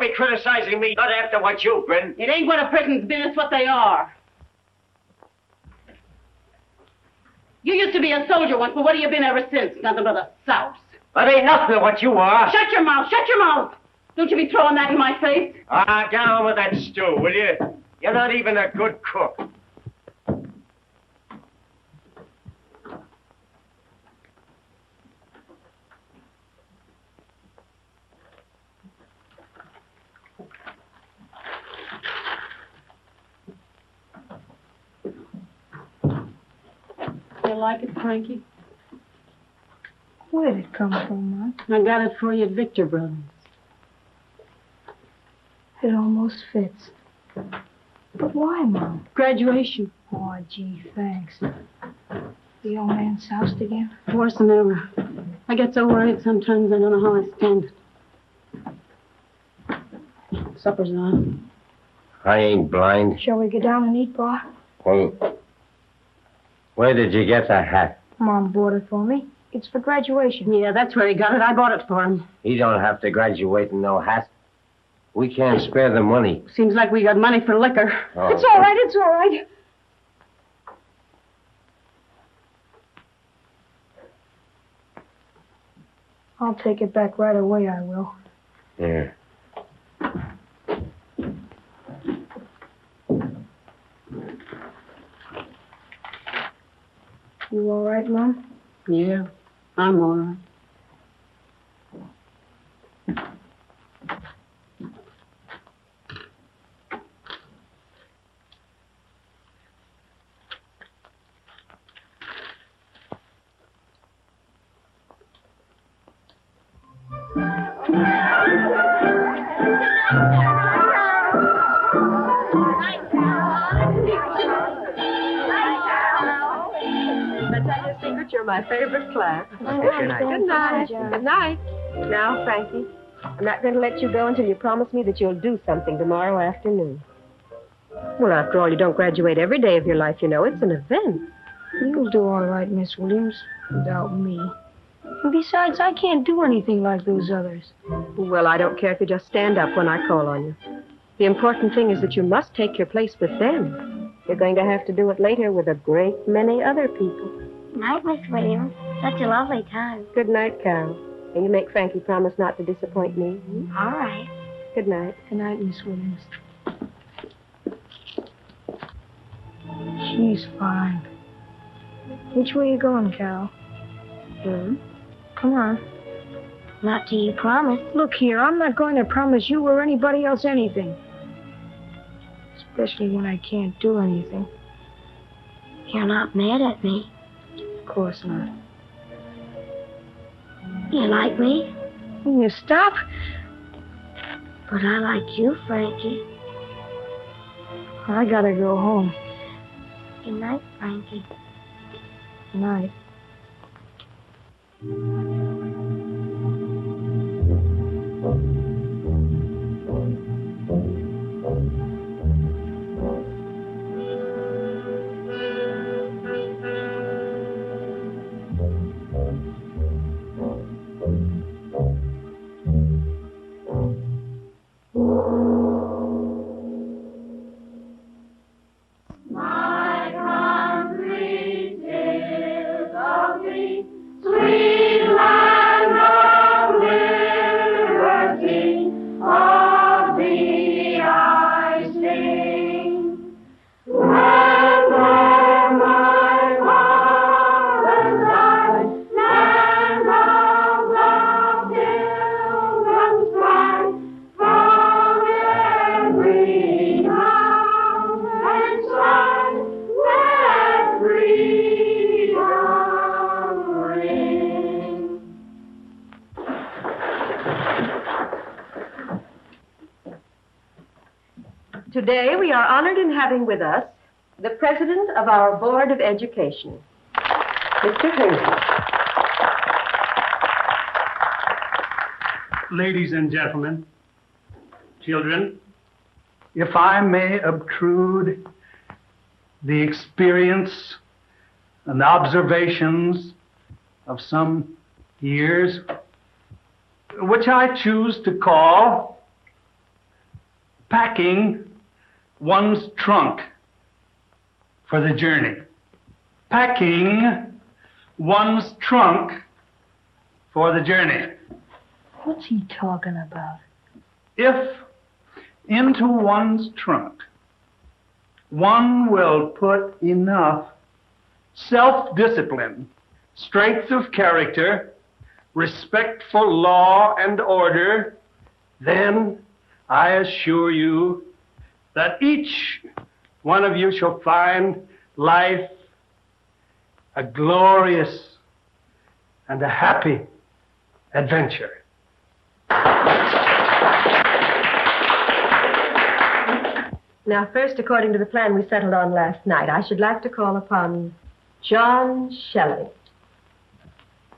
Don't be criticizing me, not after what you've been. It ain't what a person's been, it's what they are. You used to be a soldier once, but what have you been ever since? Nothing but a souse. That ain't nothing of what you are. Shut your mouth, shut your mouth. Don't you be throwing that in my face. Ah, get on with that stew, will you? You're not even a good cook. You like it, Frankie? Where'd it come from, Mom? I got it for you at Victor Brothers. It almost fits. But why, Mom? Graduation. Oh, gee, thanks. The young man soused again? Worse than ever. I get so worried sometimes I don't know how I stand it. Supper's on. I ain't blind. Shall we get down and eat, Pa? Well, where did you get the hat? Mom bought it for me. It's for graduation. Yeah, that's where he got it. I bought it for him. He don't have to graduate in no hat. We can't spare the money. Seems like we got money for liquor. Oh. It's all right, it's all right. I'll take it back right away, I will. Yeah. You all right, Mom? Yeah, I'm all right. You're my favorite class. Good night. Good night. Good night. Now, Frankie, I'm not going to let you go until you promise me that you'll do something tomorrow afternoon. Well, after all, you don't graduate every day of your life, you know. It's an event. You'll do all right, Miss Williams, without me. And besides, I can't do anything like those others. Well, I don't care if you just stand up when I call on you. The important thing is that you must take your place with them. You're going to have to do it later with a great many other people. Night, Miss Williams. Such a lovely time. Good night, Carol. And you make Frankie promise not to disappoint me. All right. Good night. Good night, Miss Williams. She's fine. Which way are you going, Carol? Come on. Not till you promise. Look here, I'm not going to promise you or anybody else anything. Especially when I can't do anything. You're not mad at me. Of course not. You like me? Will you stop? But I like you, Frankie. I gotta go home. Good night, Frankie. Good night. Today, we are honored in having with us the president of our Board of Education, Mr. Raymond. Ladies and gentlemen, children, if I may obtrude the experience and observations of some years, which I choose to call packing one's trunk for the journey. Packing one's trunk for the journey. What's he talking about? If into one's trunk one will put enough self-discipline, strength of character, respect for law and order, then I assure you that each one of you shall find life a glorious and a happy adventure. Now, first, according to the plan we settled on last night, I should like to call upon John Shelley.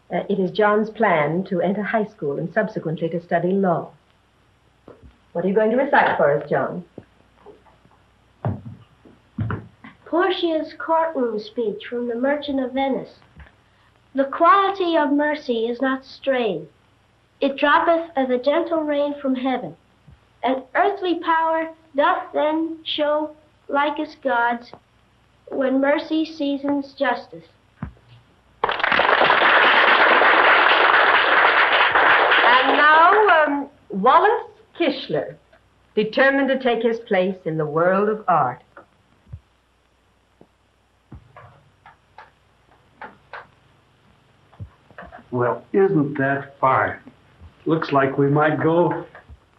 It is John's plan to enter high school and subsequently to study law. What are you going to recite for us, John? Portia's courtroom speech from The Merchant of Venice. The quality of mercy is not strained. It droppeth as a gentle rain from heaven. And earthly power doth then show like as God's when mercy seasons justice. And now, Wallace Kishler, determined to take his place in the world of art. Well, isn't that fine? Looks like we might go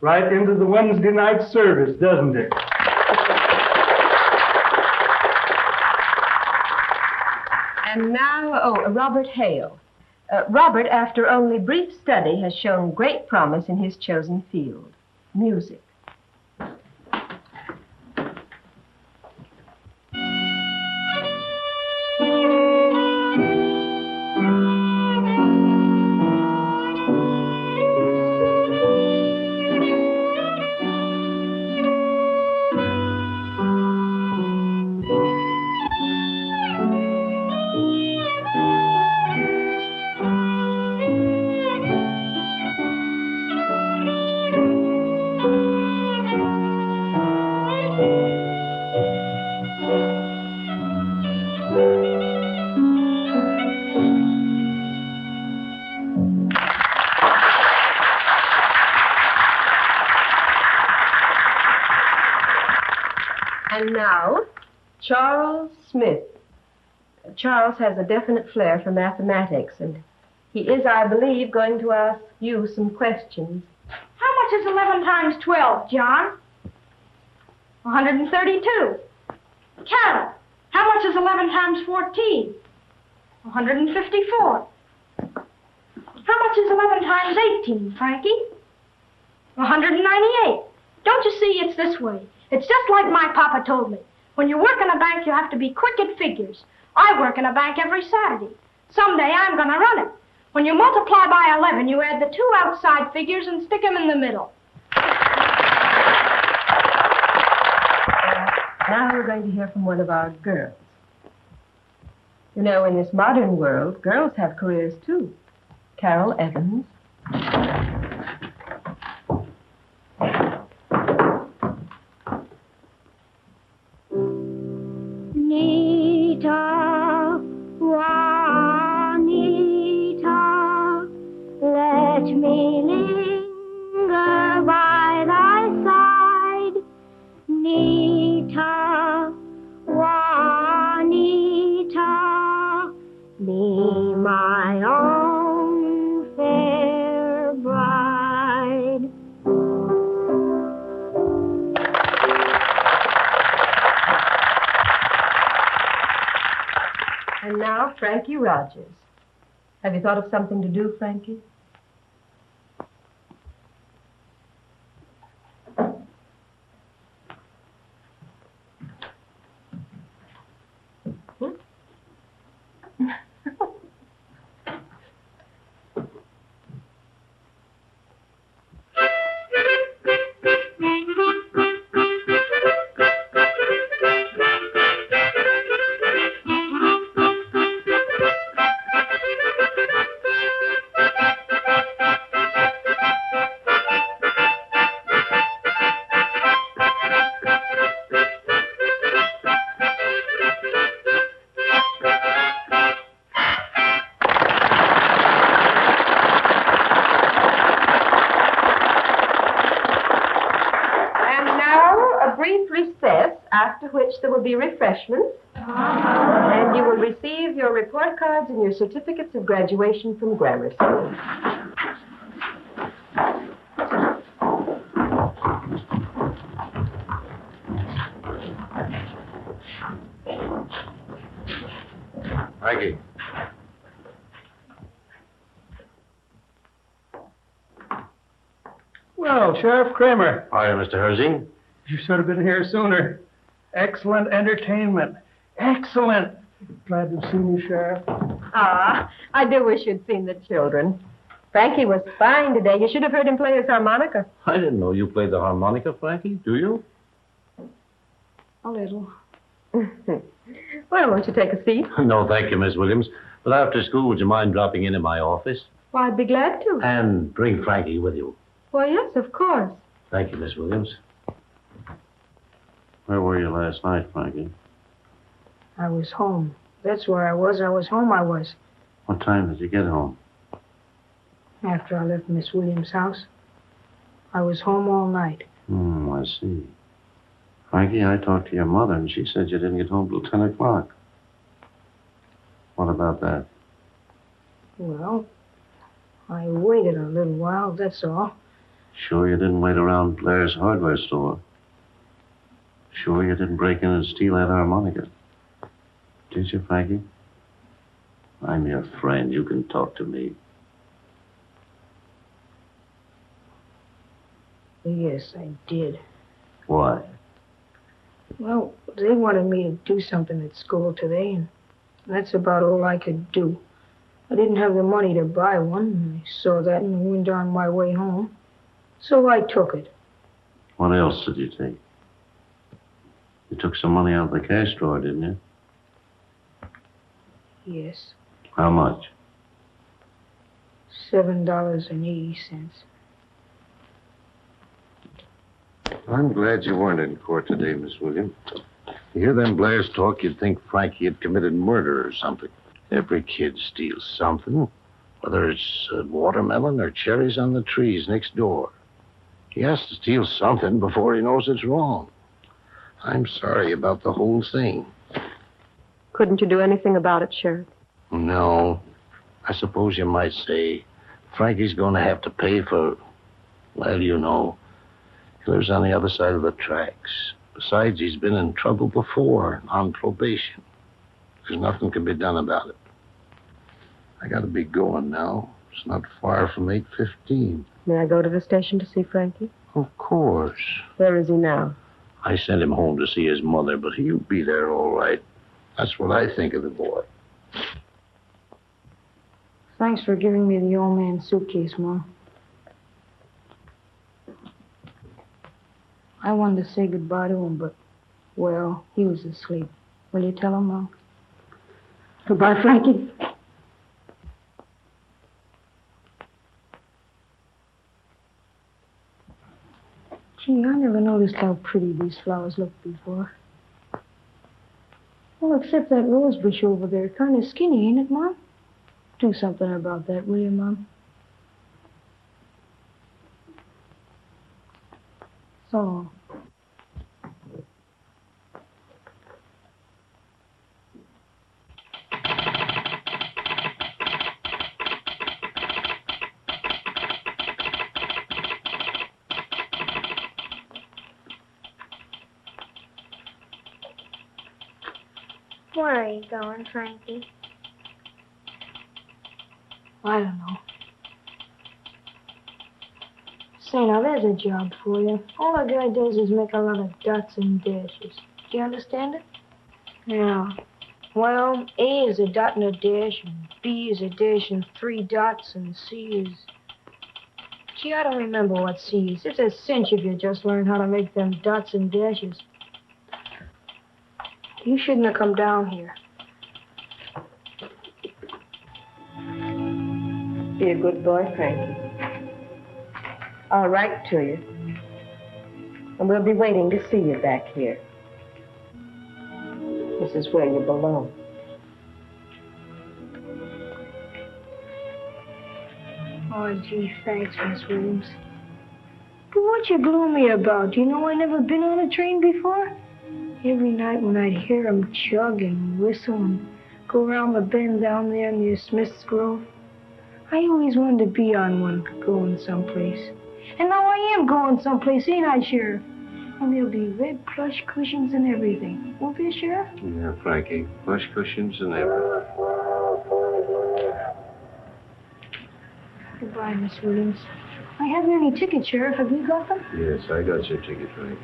right into the Wednesday night service, doesn't it? And now, Robert Hale. Robert, after only brief study, has shown great promise in his chosen field, music. And now, Charles Smith. Charles has a definite flair for mathematics, and he is, I believe, going to ask you some questions. How much is 11 times 12, John? 132. Carol, how much is 11 times 14? 154. How much is 11 times 18, Frankie? 198. Don't you see, it's this way. It's just like my papa told me. When you work in a bank, you have to be quick at figures. I work in a bank every Saturday. Someday I'm going to run it. When you multiply by 11, you add the two outside figures and stick them in the middle. Now we're going to hear from one of our girls. You know, in this modern world, girls have careers too. Carol Evans. Nita, Juanita, let me linger by thy side. Nita, Juanita, be my own fair bride. And now, Frankie Rogers. Have you thought of something to do, Frankie? recess, after which there will be refreshments. And you will receive your report cards and your certificates of graduation from grammar school. Magee. Well, Sheriff Kramer, Hi, Mr. Herzing. you should have been here sooner. Excellent entertainment. Excellent. Glad to have seen you, Sheriff. Ah, I do wish you'd seen the children. Frankie was fine today. You should have heard him play his harmonica. I didn't know you played the harmonica, Frankie. Do you? A little. Well, won't you take a seat? No, thank you, Miss Williams. But after school, would you mind dropping into my office? Why, I'd be glad to. And bring Frankie with you. Why, yes, of course. Thank you, Miss Williams. Where were you last night, Frankie? I was home. That's where I was. I was home, I was. What time did you get home? After I left Miss Williams' house. I was home all night. I see. Frankie, I talked to your mother, and she said you didn't get home till 10 o'clock. What about that? Well, I waited a little while, that's all. Sure you didn't wait around Blair's hardware store? Sure you didn't break in and steal that harmonica? Did you, Frankie? I'm your friend. You can talk to me. Yes, I did. Why? Well, they wanted me to do something at school today, and that's about all I could do. I didn't have the money to buy one, and I saw that in the window on my way home. So I took it. What else did you take? You took some money out of the cash drawer, didn't you? Yes, How much? $7.80. I'm glad you weren't in court today, Miss Williams. You hear them Blairs talk, you'd think Frankie had committed murder or something. Every kid steals something, whether it's a watermelon or cherries on the trees next door. He has to steal something before he knows it's wrong. I'm sorry about the whole thing. Couldn't you do anything about it, Sheriff? No. I suppose you might say Frankie's going to have to pay for, well, you know, he lives on the other side of the tracks. Besides, he's been in trouble before, on probation. There's nothing can be done about it. I got to be going now. It's not far from 8:15. May I go to the station to see Frankie? Of course. Where is he now? I sent him home to see his mother, but he'll be there all right. That's what I think of the boy. Thanks for giving me the old man's suitcase, Mom. I wanted to say goodbye to him, but, well, he was asleep. Will you tell him, Mom? Goodbye, Frankie. Gee, I never noticed how pretty these flowers looked before. Well, except that rose bush over there. Kind of skinny, ain't it, Mom? Do something about that, will you, Mom? So long. Where are you going, Frankie? I don't know. Say, now, there's a job for you. All a guy does is make a lot of dots and dashes. Do you understand it? Yeah. Well, A is a dot and a dash, and B is a dash and 3 dots, and C is... Gee, I don't remember what C is. It's a cinch if you just learn how to make them dots and dashes. You shouldn't have come down here. Be a good boy, Frankie. I'll write to you. And we'll be waiting to see you back here. This is where you belong. Oh, gee, thanks, Miss Williams. But what What you gloomy about? You know I never been on a train before? Every night when I'd hear 'em chug and whistle and go around the bend down there near Smith's Grove, I always wanted to be on one going someplace. And now I am going someplace, ain't I, Sheriff? And there'll be red plush cushions and everything. Won't there, Sheriff? Yeah, Frankie. Plush cushions and everything. Goodbye, Miss Williams. I haven't any tickets, Sheriff. Have you got them? Yes, I got your ticket, Frankie.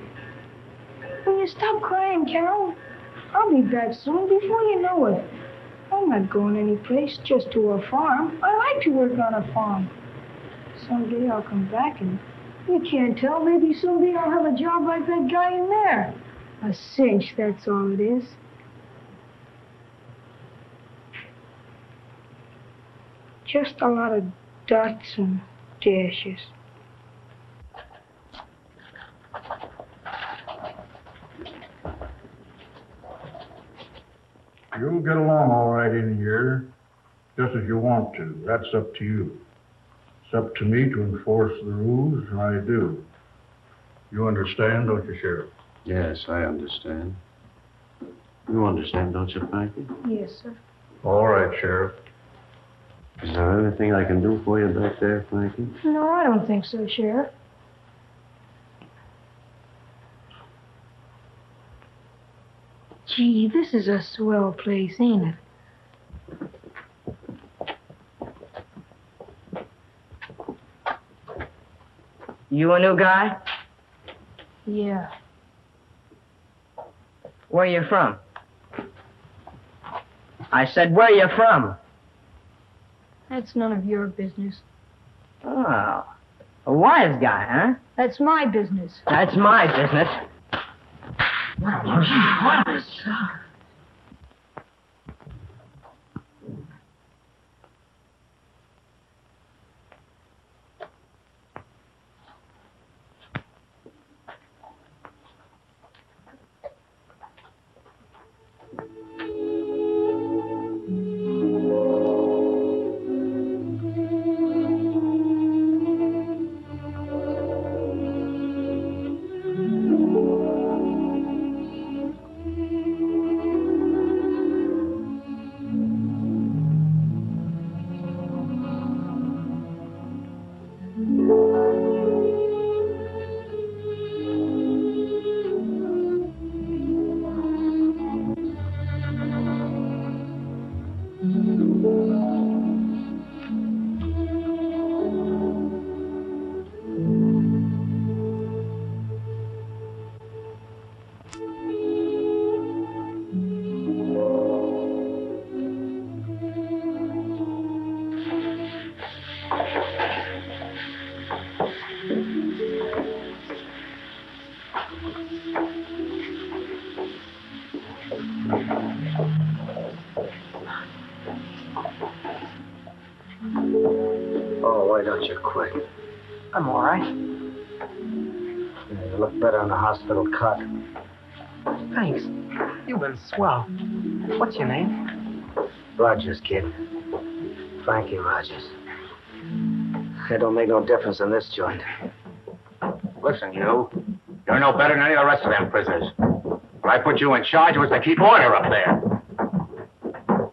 Will you stop crying, Carol? I'll be back soon before you know it. I'm not going anyplace, just to a farm. I like to work on a farm. Someday I'll come back and you can't tell. Maybe someday I'll have a job like that guy in there. A cinch, that's all it is. Just a lot of dots and dashes. You'll get along all right in here, just as you want to. That's up to you. It's up to me to enforce the rules, and I do. You understand, don't you, Sheriff? Yes, I understand. You understand, don't you, Frankie? Yes, sir. All right, Sheriff. Is there anything I can do for you back there, Frankie? No, I don't think so, Sheriff. Gee, this is a swell place, ain't it? You a new guy? Yeah. Where you from? I said, where you from? That's none of your business. Oh, a wise guy, huh? That's my business. That's my business. Oh, why don't you quit? I'm all right. Yeah, you look better on the hospital cot. Thanks. You've been swell. What's your name? Rogers, kid. Frankie Rogers. It don't make no difference in this joint. Listen, you. You're no better than any of the rest of them prisoners. What I put you in charge was to keep order up there.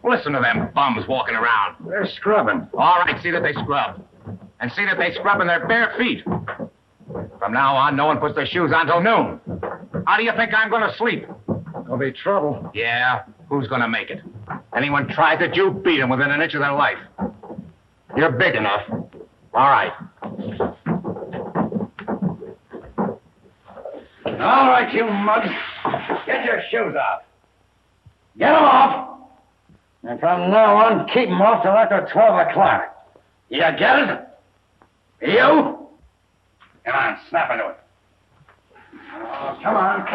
Listen to them bums walking around. They're scrubbing. All right, see that they scrub. And see that they scrub in their bare feet. From now on, no one puts their shoes on till noon. How do you think I'm going to sleep? There'll be trouble. Yeah, who's going to make it? Anyone tries it, you beat them within an inch of their life. You're big enough. All right. All right, you mugs. Get your shoes off. Get them off. And from now on, keep them off till after 12 o'clock. You get it? You? Come on, snap into it. Oh, come on.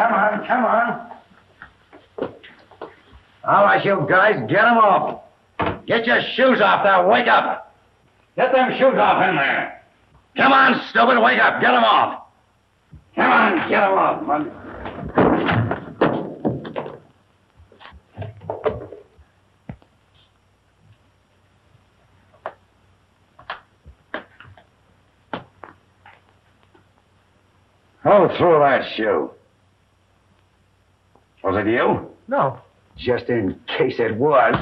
All right, you guys, get them off. Get your shoes off there. Wake up. Get them shoes off in there. Come on, stupid, wake up. Get them off. Come on, get them off, bud. Who threw that shoe? Was it you? No. Just in case it was.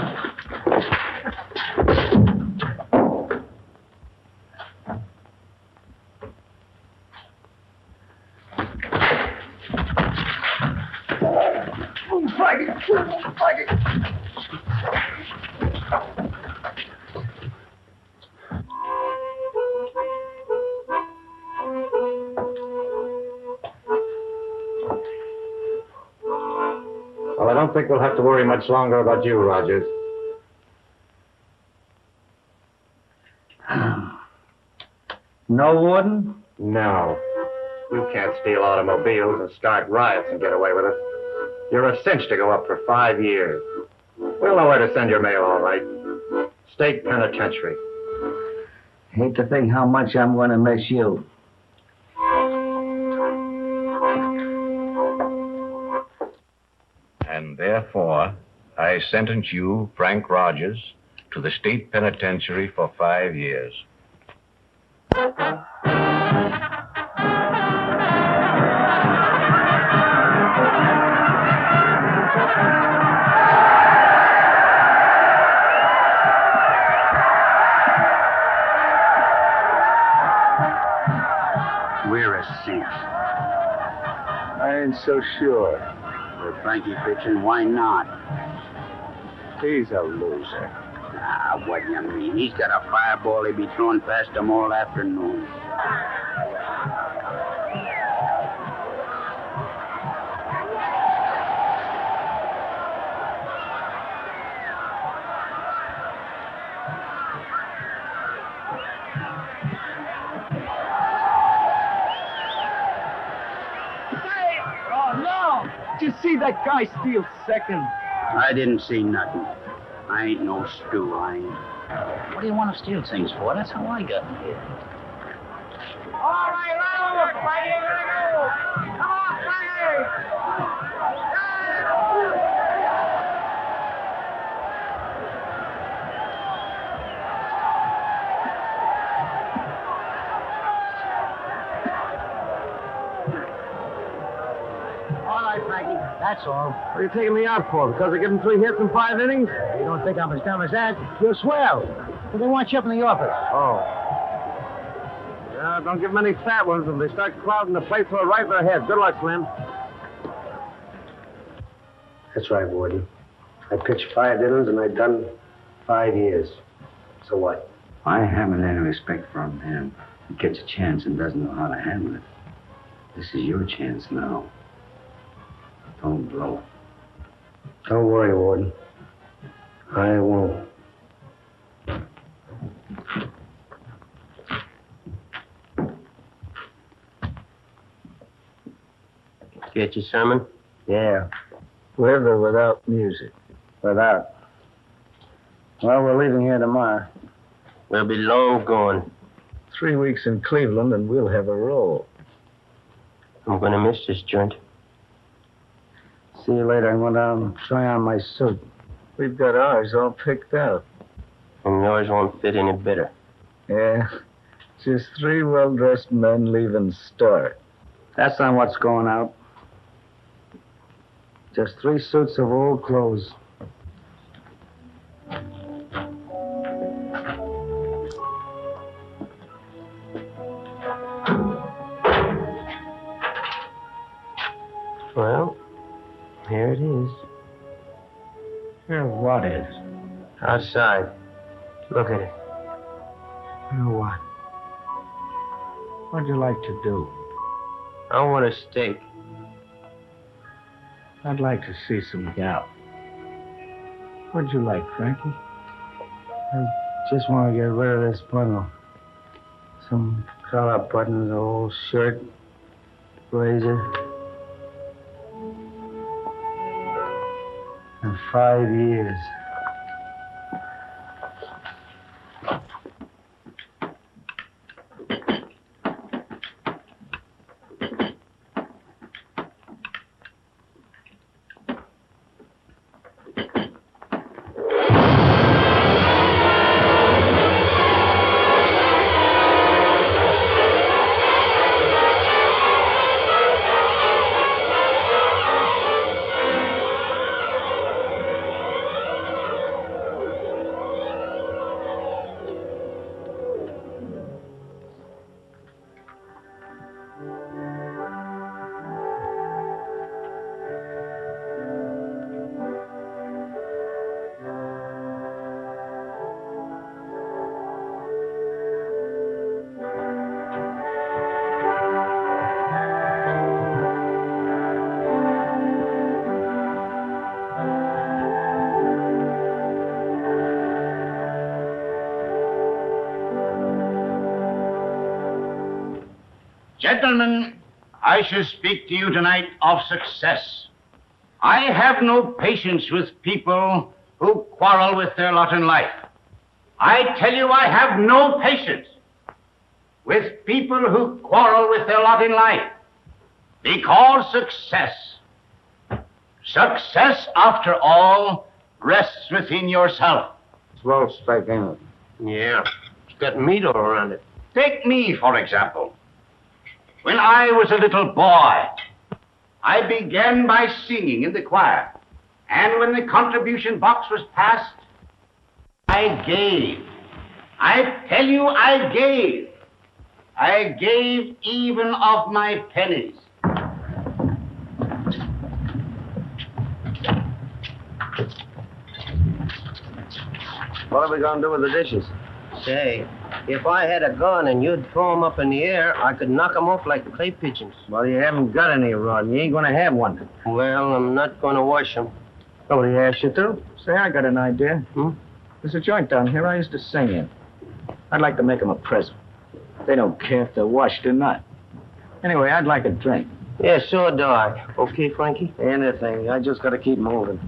Well, I don't think we'll have to worry much longer about you, Rogers. No, Warden? No. You can't steal automobiles and start riots and get away with it. You're a cinch to go up for 5 years. We'll know where to send your mail, all right. State penitentiary. Hate to think how much I'm going to miss you. And therefore, I sentence you, Frank Rogers, to the state penitentiary for 5 years. We're a cinch. I ain't so sure. With Frankie pitching, why not? He's a loser. Ah, what do you mean? He's got a fireball he'll be throwing past him all afternoon. Did you see that guy steal second? I didn't see nothing. I ain't no stew, I ain't. What do you want to steal things for? That's how I got in here. All right, round, Frankie, here we go. Come on, Frankie. That's all. What are you taking me out for? Because I give him 3 hits in 5 innings? You don't think I'm as dumb as that? You're swell. Well, they want you up in the office. Oh. Yeah, don't give them any fat ones. If they start crowding the place, throw it right in their head. Good luck, Slim. That's right, Warden. I pitched 5 innings and I've done 5 years. So what? I haven't any respect for a man who gets a chance and doesn't know how to handle it. This is your chance now. Don't blow. Don't worry, Warden. I won't. Get your sermon? Yeah. With or without music? Without. Well, we're leaving here tomorrow. We'll be long gone. 3 weeks in Cleveland and we'll have a roll. I'm going to miss this joint. See you later. I'm going down and try on my suit. We've got ours all picked out. And yours won't fit any better. Yeah. Just 3 well-dressed men leaving Start. That's not what's going out. Just 3 suits of old clothes. Well, here it is. Here, what is? Outside. Look at it. Here, what? What'd you like to do? I want a steak. I'd like to see some gal. What'd you like, Frankie? I just want to get rid of this bundle. Some collar buttons, an old shirt, blazer. And 5 years. Gentlemen, I shall speak to you tonight of success. I have no patience with people who quarrel with their lot in life. I tell you, I have no patience with people who quarrel with their lot in life. Because success, after all, rests within yourself. Swell steak, ain't it? Yeah. It's got meat all around it. Take me, for example. When I was a little boy, I began by singing in the choir. And when the contribution box was passed, I gave. I tell you, I gave. I gave even of my pennies. What are we going to do with the dishes? Say, if I had a gun and you'd throw 'em up in the air, I could knock 'em off like clay pigeons. Well, you haven't got any rod. You ain't going to have one. Well, I'm not going to wash 'em. Nobody asked you to. Say, I got an idea. There's a joint down here I used to sing in. I'd like to make 'em a present. They don't care if they're washed or not. Anyway, I'd like a drink. Yeah, sure do I. Okay, Frankie? Anything. I just got to keep moving.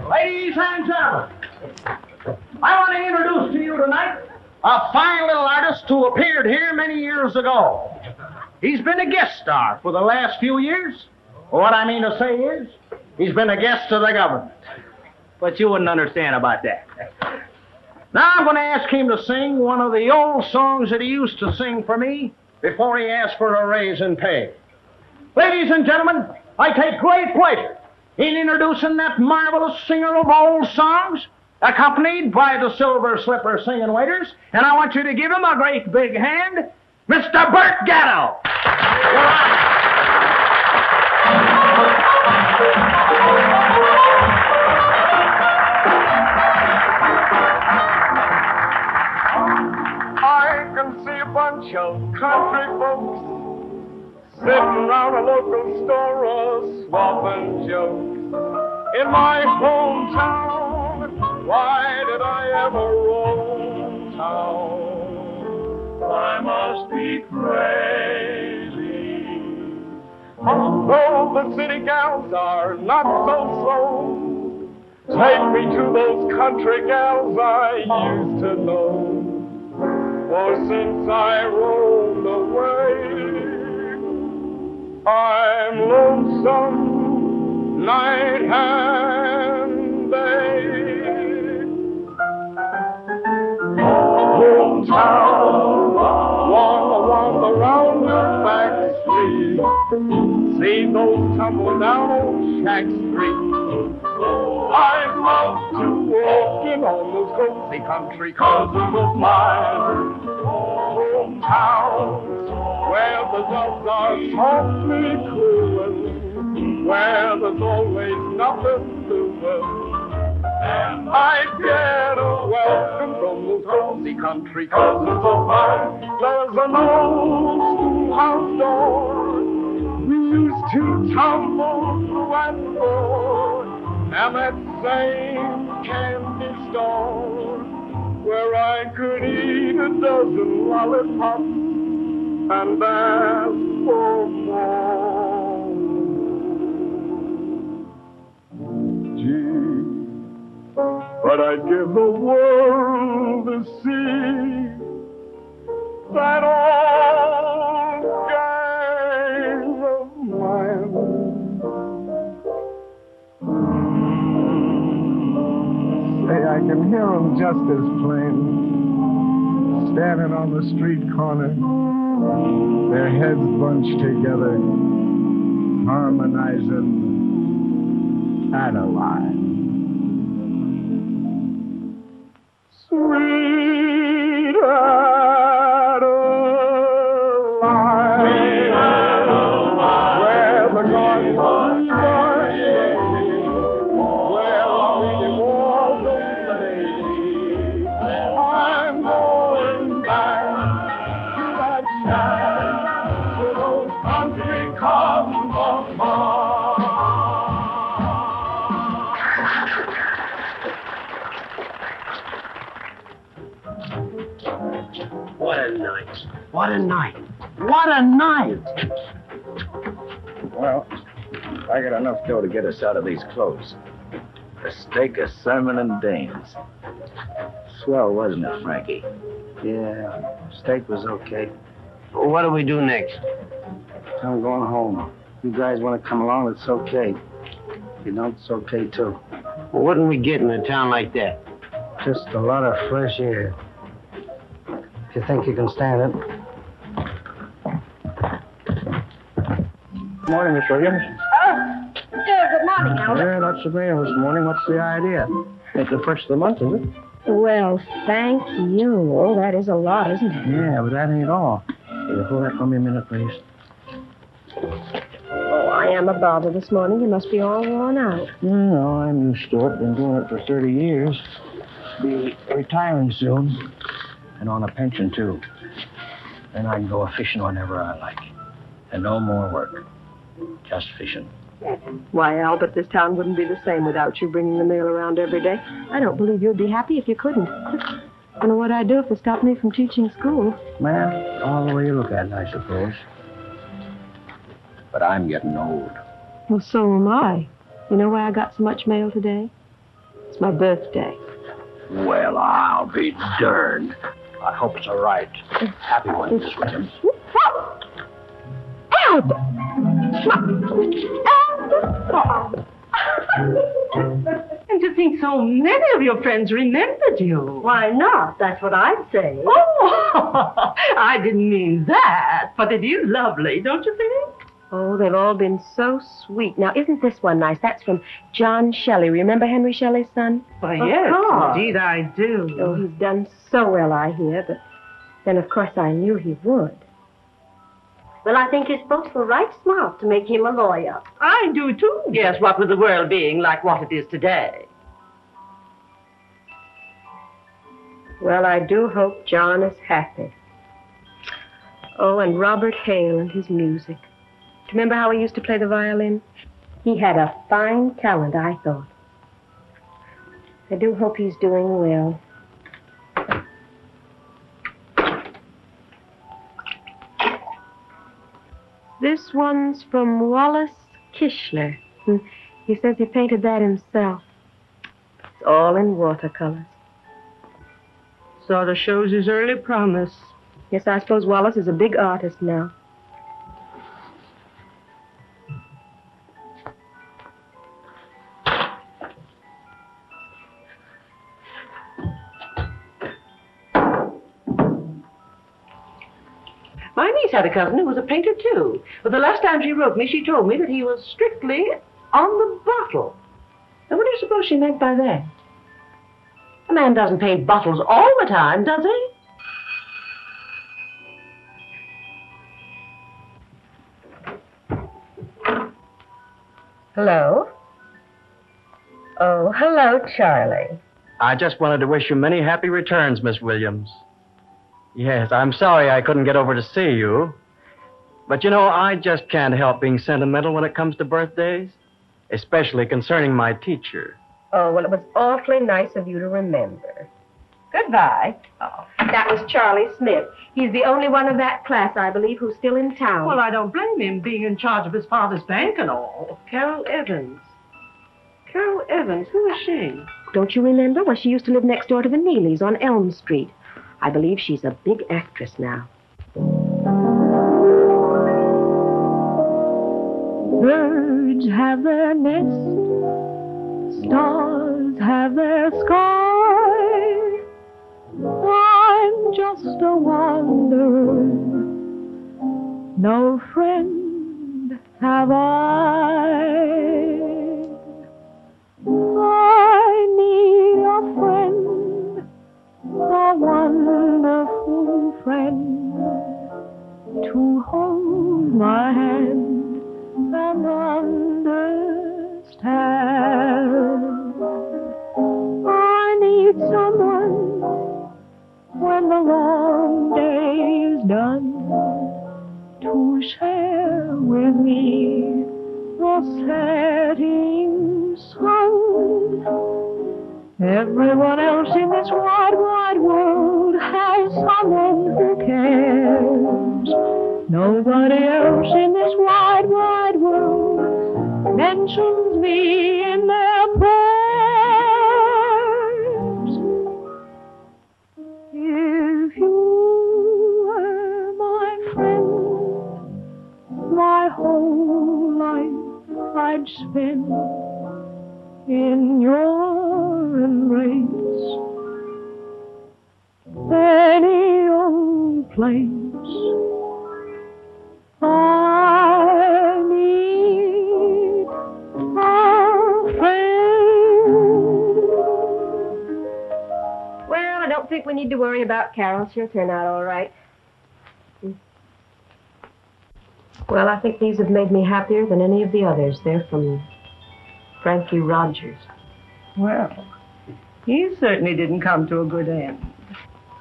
Ladies and gentlemen, I want to introduce to you tonight a fine little artist who appeared here many years ago. He's been a guest star for the last few years. What I mean to say is, he's been a guest of the government. But you wouldn't understand about that. Now I'm going to ask him to sing one of the old songs that he used to sing for me before he asked for a raise in pay. Ladies and gentlemen, I take great pleasure in introducing that marvelous singer of old songs, accompanied by the Silver Slipper Singing Waiters, and I want you to give him a great big hand, Mr. Bert Gatto. I can see a bunch of country folks sitting around a local store swapping jokes. In my hometown, why did I ever roam town? I must be crazy. Although the city gals are not so slow, take me to those country gals I used to know. For since I roamed away, I'm lonesome night and day. Hometown, wander round the back street, see those tumble down old shack streets. I'd love to walk in on those cozy country cousins of mine. Hometown, where the doves are softly cooing, where there's always nothing doing. And I get a welcome from those cozy country cousins of mine. There's an old schoolhouse door we used to tumble through and roar, and that same candy store where I could eat a dozen lollipops and ask for more. Gee, but I'd give the world to see that old gang of mine. Say, I can hear them just as plain, standing on the street corner, their heads bunched together, harmonizing Adeline. Sweet Adeline, where the garden was burning, where the pretty walls of lady, I'm going back to that shack, to those country commons of mine. What a night. What a night. What a night. Well, I got enough dough to get us out of these clothes. A steak, a sermon, and dames. Swell, wasn't it, Frankie? Yeah, steak was okay. What do we do next? I'm going home. You guys want to come along, it's okay. If you don't, it's okay, too. Well, what can we get in a town like that? Just a lot of fresh air. If you think you can stand it. Good morning, Miss Williams. Good morning, Albert. Yeah, lots of mail this morning. What's the idea? It's the first of the month, is it? Well, thank you. Oh, that is a lot, isn't it? Yeah, but that ain't all. Will you hold that for me a minute, please? Oh, I am a bother this morning. You must be all worn out. No, I'm used to it. Been doing it for 30 years. Be retiring soon. And on a pension, too. Then I can go a-fishing whenever I like. And no more work. Just fishing. Why, Albert, this town wouldn't be the same without you bringing the mail around every day. I don't believe you'd be happy if you couldn't. I don't know what I'd do if they stopped me from teaching school. Well, all the way you look at it, I suppose. But I'm getting old. Well, so am I. You know why I got so much mail today? It's my birthday. Well, I'll be darned. I hope it's all right. Happy one, Miss Williams. Albert! And to think so many of your friends remembered you. Why not? That's what I'd say. Oh, I didn't mean that, but it is lovely, don't you think? Oh, they've all been so sweet. Now, isn't this one nice? That's from John Shelley. Remember Henry Shelley's son? Why, Of yes, course. indeed I do. Oh, he's done so well, I hear, but then, of course, I knew he would. Well, I think his folks were right smart to make him a lawyer. I do, too. Yes, what with the world being like what it is today. Well, I do hope John is happy. Oh, and Robert Hale and his music. Do you remember how he used to play the violin? He had a fine talent, I thought. I do hope he's doing well. This one's from Wallace Kishler. He says he painted that himself. It's all in watercolors. Sort of shows his early promise. Yes, I suppose Wallace is a big artist now. My niece had a cousin who was a painter, too. But the last time she wrote me, she told me that he was strictly on the bottle. Now, what do you suppose she meant by that? A man doesn't paint bottles all the time, does he? Hello? Oh, hello, Charlie. I just wanted to wish you many happy returns, Miss Williams. Yes, I'm sorry I couldn't get over to see you. But you know, I just can't help being sentimental when it comes to birthdays, especially concerning my teacher. Oh, well, it was awfully nice of you to remember. Goodbye. Oh, that was Charlie Smith. He's the only one of that class, I believe, who's still in town. Well, I don't blame him being in charge of his father's bank and all. Carol Evans. Carol Evans, who is she? Don't you remember? Well, she used to live next door to the Neelys on Elm Street. I believe she's a big actress now. Birds have their nest, stars have their sky. I'm just a wanderer, no friend have I. I need a friend Lydon to share with me the setting sun. Everyone else in this wide, wide world has someone who cares. Nobody else in this wide, wide world mentions me in their prayers. If you were my friend, my whole life I'd spend in your embrace. Any old place I need a friend. Well, I don't think we need to worry about Carol. She'll turn out all right. Well, I think these have made me happier than any of the others. They're from Frankie Rogers. Well, he certainly didn't come to a good end.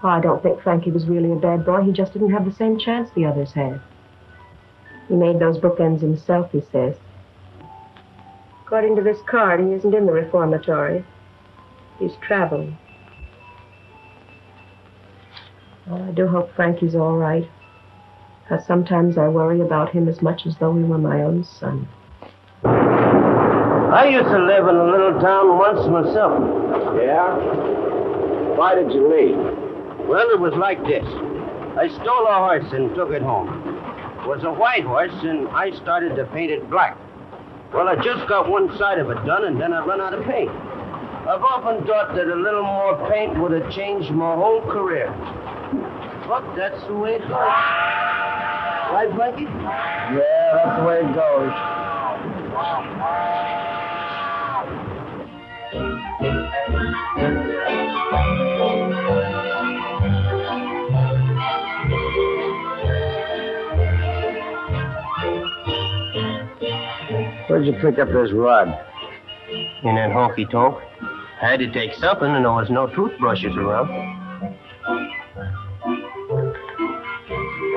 Oh, I don't think Frankie was really a bad boy. He just didn't have the same chance the others had. He made those bookends himself, he says. According to this card, he isn't in the reformatory. He's traveling. Well, I do hope Frankie's all right. Because sometimes I worry about him as much as though he were my own son. I used to live in a little town once myself. Yeah? Why did you leave? Well, it was like this. I stole a horse and took it home. It was a white horse, and I started to paint it black. Well, I just got one side of it done, and then I run out of paint. I've often thought that a little more paint would have changed my whole career. But that's the way it goes. Right, Frankie? Yeah, that's the way it goes. Where'd you pick up this rod? In that honky-tonk. I had to take something, and there was no toothbrushes around.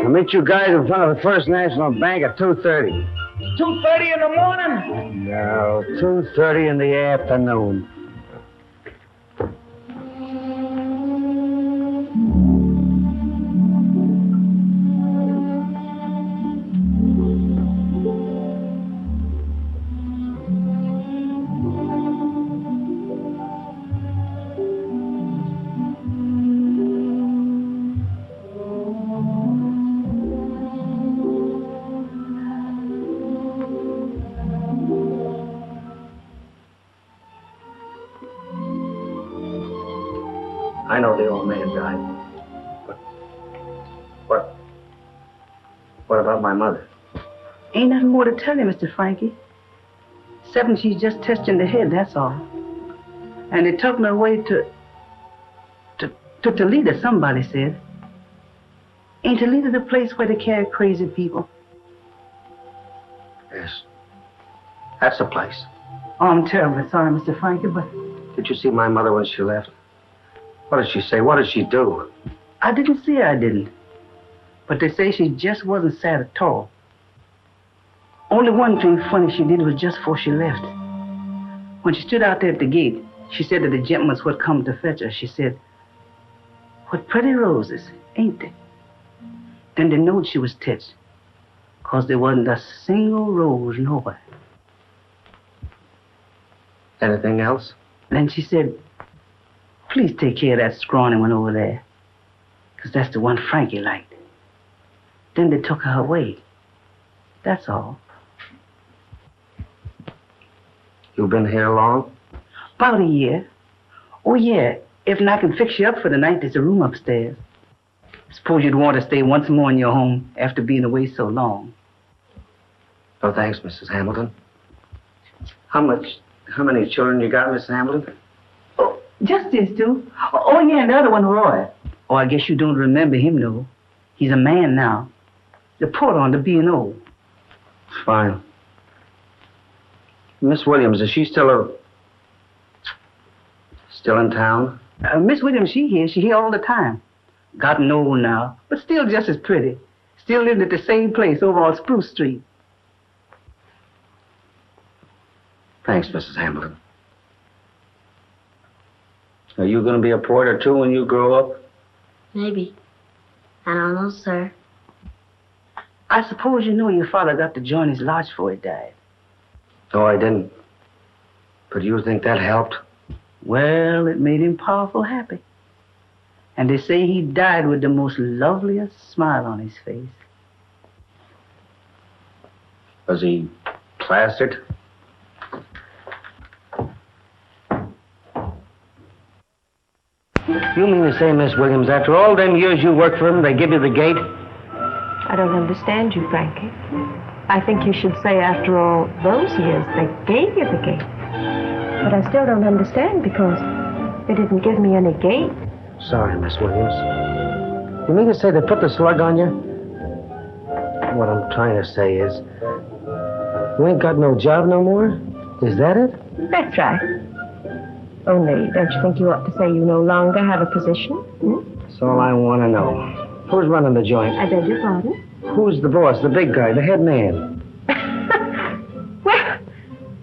I'll meet you guys in front of the First National Bank at 2:30. 2:30 in the morning? No, 2:30 in the afternoon. I know the old man died. But what about my mother? Ain't nothing more to tell you, Mr. Frankie. Except she's just touched in the head, that's all. And they took her away to Toledo, somebody said. Ain't Toledo the place where they carry crazy people? Yes. That's the place. Oh, I'm terribly sorry, Mr. Frankie, but Did you see my mother when she left? What did she say? What did she do? I didn't see her, I didn't. But they say she just wasn't sad at all. Only one thing funny she did was just before she left. When she stood out there at the gate, she said to the gentlemen who had come to fetch her, she said, "What pretty roses, ain't they?" Then they knowed she was touched, 'cause there wasn't a single rose nowhere. Anything else? Then she said, "Please take care of that scrawny one over there, 'cause that's the one Frankie liked." Then they took her away. That's all. You been here long? About a year. Oh, yeah. If I can fix you up for the night, there's a room upstairs. Suppose you'd want to stay once more in your home after being away so long. No, thanks, Mrs. Hamilton. How many children you got, Mrs. Hamilton? Oh, just these two. Oh, yeah, and the other one, Roy. Oh, I guess you don't remember him, though. He's a man now. The port on the B&O. Fine. Miss Williams, is she still in town? Miss Williams, she here all the time. Gotten old now, but still just as pretty. Still living at the same place over on Spruce Street. Thanks, Mrs. Hamilton. Are you going to be a porter, too, when you grow up? Maybe. I don't know, sir. I suppose you know your father got to join his lodge before he died. Oh, I didn't. But you think that helped? Well, it made him powerful happy. And they say he died with the most loveliest smile on his face. Was he plastered? You mean to say, Miss Williams, after all them years you worked for them, they give you the gate? I don't understand you, Frankie. I think you should say after all those years they gave you the gate. But I still don't understand because they didn't give me any gate. Sorry, Miss Williams. You mean to say they put the slug on you? What I'm trying to say is, you ain't got no job no more? Is that it? That's right. Only, don't you think you ought to say you no longer have a position? That's all I want to know. Who's running the joint? I beg your pardon? Who's the boss, the big guy, the head man? Well,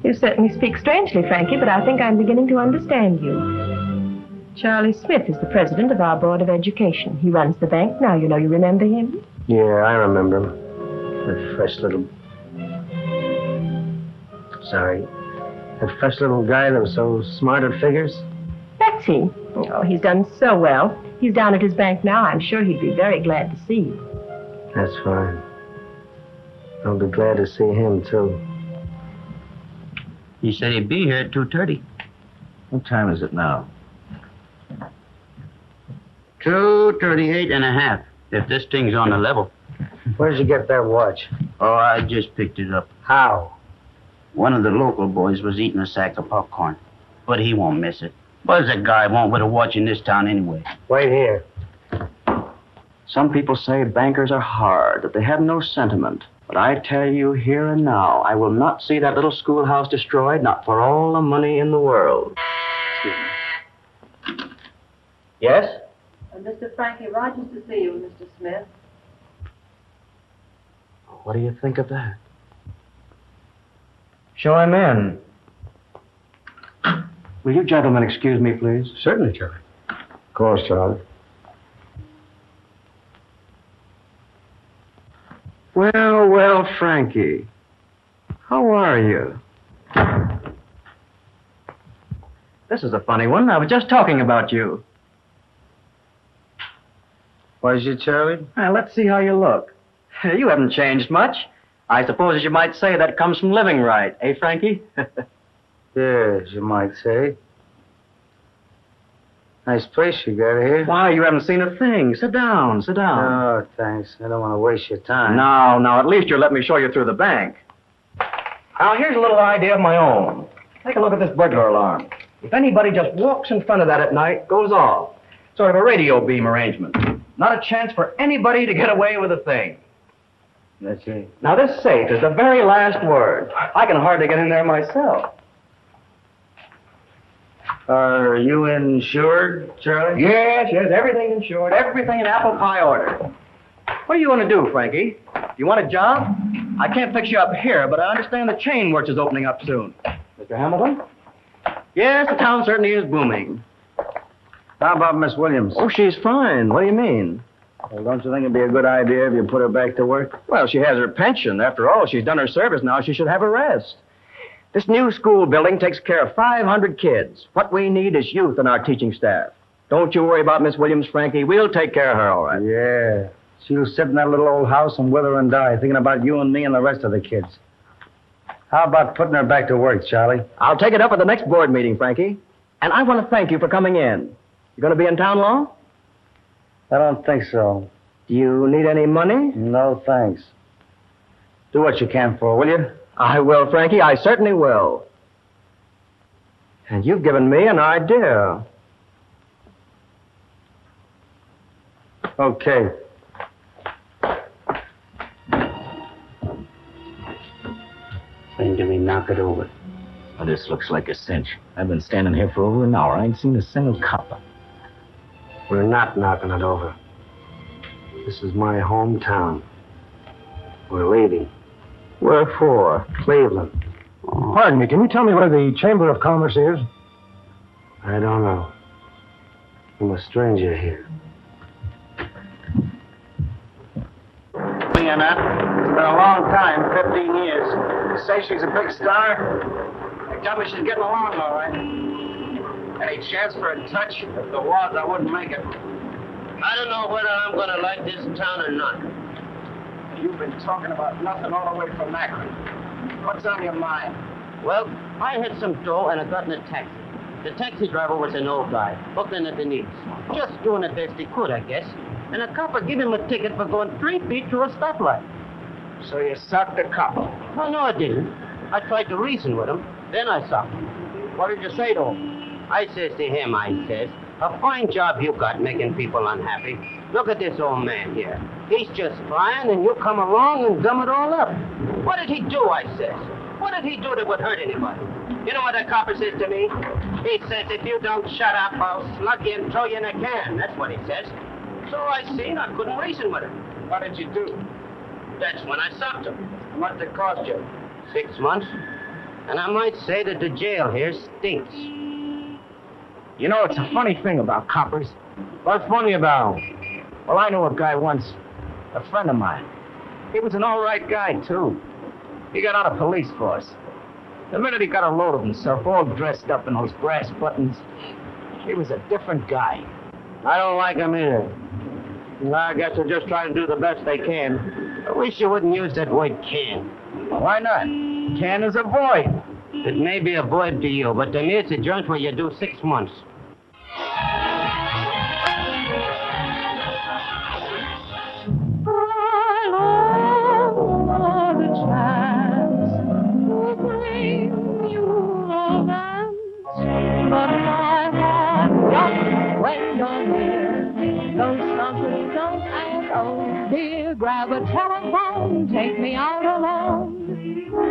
you certainly speak strangely, Frankie, but I think I'm beginning to understand you. Charlie Smith is the president of our Board of Education. He runs the bank now. You know, you remember him? Yeah, I remember him. That fresh little... Sorry. That fresh little guy that was so smart at figures? That's he. Oh, he's done so well. He's down at his bank now. I'm sure he'd be very glad to see you. That's fine. I'll be glad to see him, too. He said he'd be here at 2:30. What time is it now? 2:38 and a half, if this thing's on the level. Where'd you get that watch? Oh, I just picked it up. How? One of the local boys was eating a sack of popcorn, but he won't miss it. What does a guy want with a watch in this town anyway? Wait here. Some people say bankers are hard, that they have no sentiment. But I tell you here and now, I will not see that little schoolhouse destroyed, not for all the money in the world. Yes? Mr. Frankie Rogers to see you, Mr. Smith. What do you think of that? Show him in. Will you gentlemen excuse me, please? Certainly, Charlie. Of course, Charlie. Well, well, Frankie. How are you? This is a funny one. I was just talking about you. Was you, Charlie? Now, let's see how you look. You haven't changed much. I suppose you might say that comes from living right, eh, Frankie? Yes, you might say. Nice place you got here. Why, you haven't seen a thing. Sit down, sit down. No, thanks. I don't want to waste your time. Now, at least you'll let me show you through the bank. Now, here's a little idea of my own. Take a look at this burglar alarm. If anybody just walks in front of that at night, goes off. Sort of a radio beam arrangement. Not a chance for anybody to get away with a thing. That's it. Now, this safe is the very last word. I can hardly get in there myself. Are you insured, Charlie? Yes, everything insured, everything in apple pie order. What do you want to do, Frankie? You want a job? I can't fix you up here, but I understand the chain works is opening up soon. Mr. Hamilton? Yes, the town certainly is booming. How about Miss Williams? Oh, she's fine. What do you mean? Well, don't you think it'd be a good idea if you put her back to work? Well, she has her pension. After all, she's done her service now. She should have a rest. This new school building takes care of 500 kids. What we need is youth in our teaching staff. Don't you worry about Miss Williams, Frankie. We'll take care of her, all right. Yeah. She'll sit in that little old house and wither and die, thinking about you and me and the rest of the kids. How about putting her back to work, Charlie? I'll take it up at the next board meeting, Frankie. And I want to thank you for coming in. You going to be in town long? I don't think so. Do you need any money? No, thanks. Do what you can for, will you? I will, Frankie. I certainly will. And you've given me an idea. Okay. When do we knock it over? Well, this looks like a cinch. I've been standing here for over an hour. I ain't seen a single copper. We're not knocking it over. This is my hometown. We're leaving. Where for? Cleveland. Pardon me, can you tell me where the Chamber of Commerce is? I don't know. I'm a stranger here. Annette. It's been a long time, 15 years. You say she's a big star? They tell me she's getting along all right. Any chance for a touch? If there was, I wouldn't make it. I don't know whether I'm going to like this town or not. You've been talking about nothing all the way from Akron. What's on your mind? Well, I had some dough and I got in a taxi. The taxi driver was an old guy, looking at the needs. Just doing the best he could, I guess. And a copper gave him a ticket for going 3 feet through a stoplight. So you sucked the copper? Oh, no, I didn't. I tried to reason with him. Then I sucked him. What did you say to him? I says to him, a fine job you got making people unhappy. Look at this old man here. He's just fine, and you come along and gum it all up. What did he do, I says? What did he do that would hurt anybody? You know what the copper says to me? He says, if you don't shut up, I'll slug you and throw you in a can. That's what he says. So I seen I couldn't reason with him. What did you do? That's when I sucked him. What did it cost you? 6 months. And I might say that the jail here stinks. You know, it's a funny thing about coppers. What's funny about? Well, I knew a guy once, a friend of mine. He was an all right guy, too. He got on a police force. The minute he got a load of himself, all dressed up in those brass buttons, he was a different guy. I don't like him either. I guess they're just trying to do the best they can. I wish you wouldn't use that word can. Why not? Can is a void. It may be a void to you, but to me it's a joint where you do 6 months. But my heart jumps when you're near. Those suckers don't ask, oh dear. Grab a telephone, take me out alone.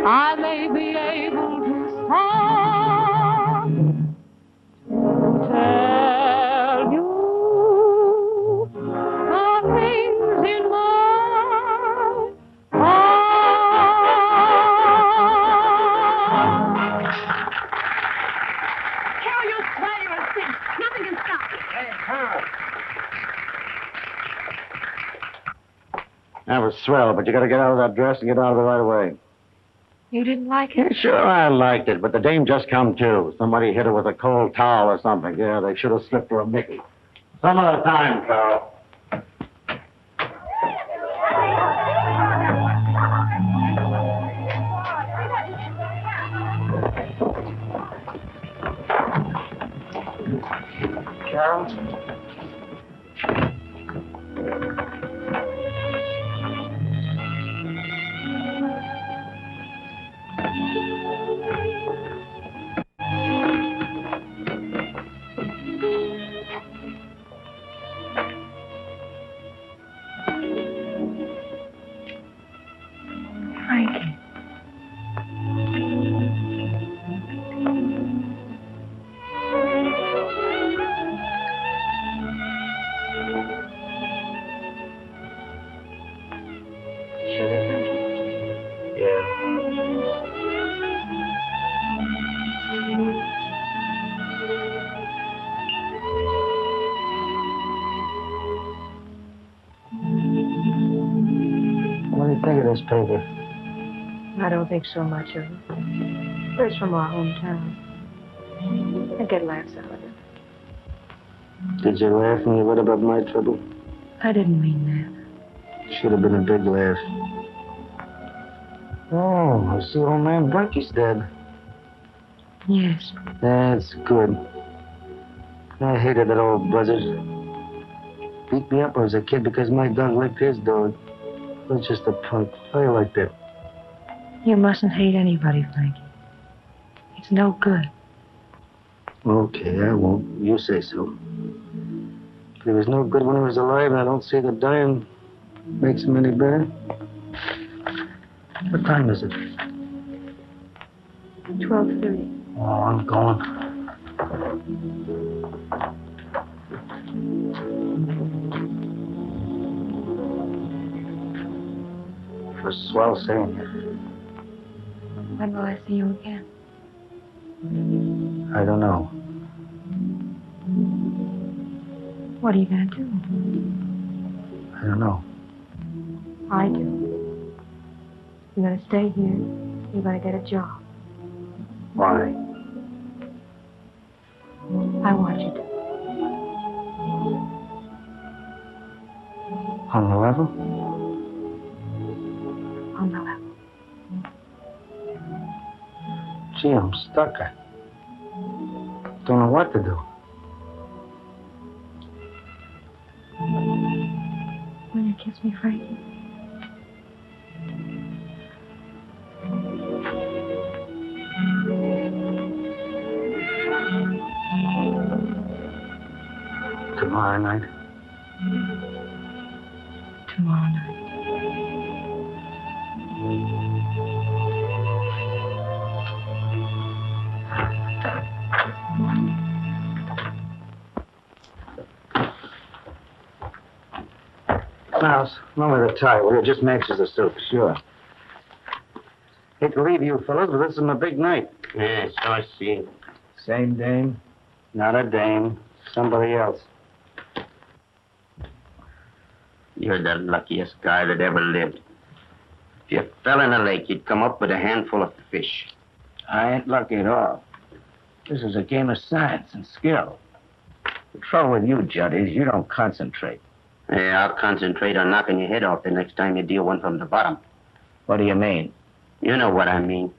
I may be able to stop to tell you the things in my That was swell, but you gotta get out of that dress and get out of it right away. You didn't like it? Sure, I liked it, but the dame just come to. Somebody hit her with a cold towel or something. Yeah, they should have slipped her a Mickey. Some other time, Carl. Carol? Frankie. What do you think of this paper? I don't think so much of it. But it's from our hometown. I get laughs out of it. Did you laugh when you read about my trouble? I didn't mean that. Should have been a big laugh. Oh, I see old man Blinky's dead. Yes. That's good. I hated that old buzzard. Beat me up when I was a kid because my dog licked his dog. I was just a punk. I like that. You mustn't hate anybody, Frankie. It's no good. Okay, I won't. You say so. If he was no good when he was alive, and I don't see that dying makes him any better. What time is it? 12:30. Oh, I'm going. It was swell seeing you. When will I see you again? I don't know. What are you going to do? I don't know. I do. You're going to stay here. You're going to get a job. Why? I want you to. On the level? On the level. Gee, I'm stuck. I don't know what to do. Will you kiss me, Frankie? Tomorrow night? Tomorrow night. Mouse, run with the tie, will you? Just matches the soup. Sure. Hate to leave you fellas, but this is my big night. Yeah, so I see. Same dame? Not a dame. Somebody else. You're the luckiest guy that ever lived. If you fell in a lake, you'd come up with a handful of fish. I ain't lucky at all. This is a game of science and skill. The trouble with you, Judd, is you don't concentrate. Yeah, I'll concentrate on knocking your head off the next time you deal one from the bottom. What do you mean? You know what I mean.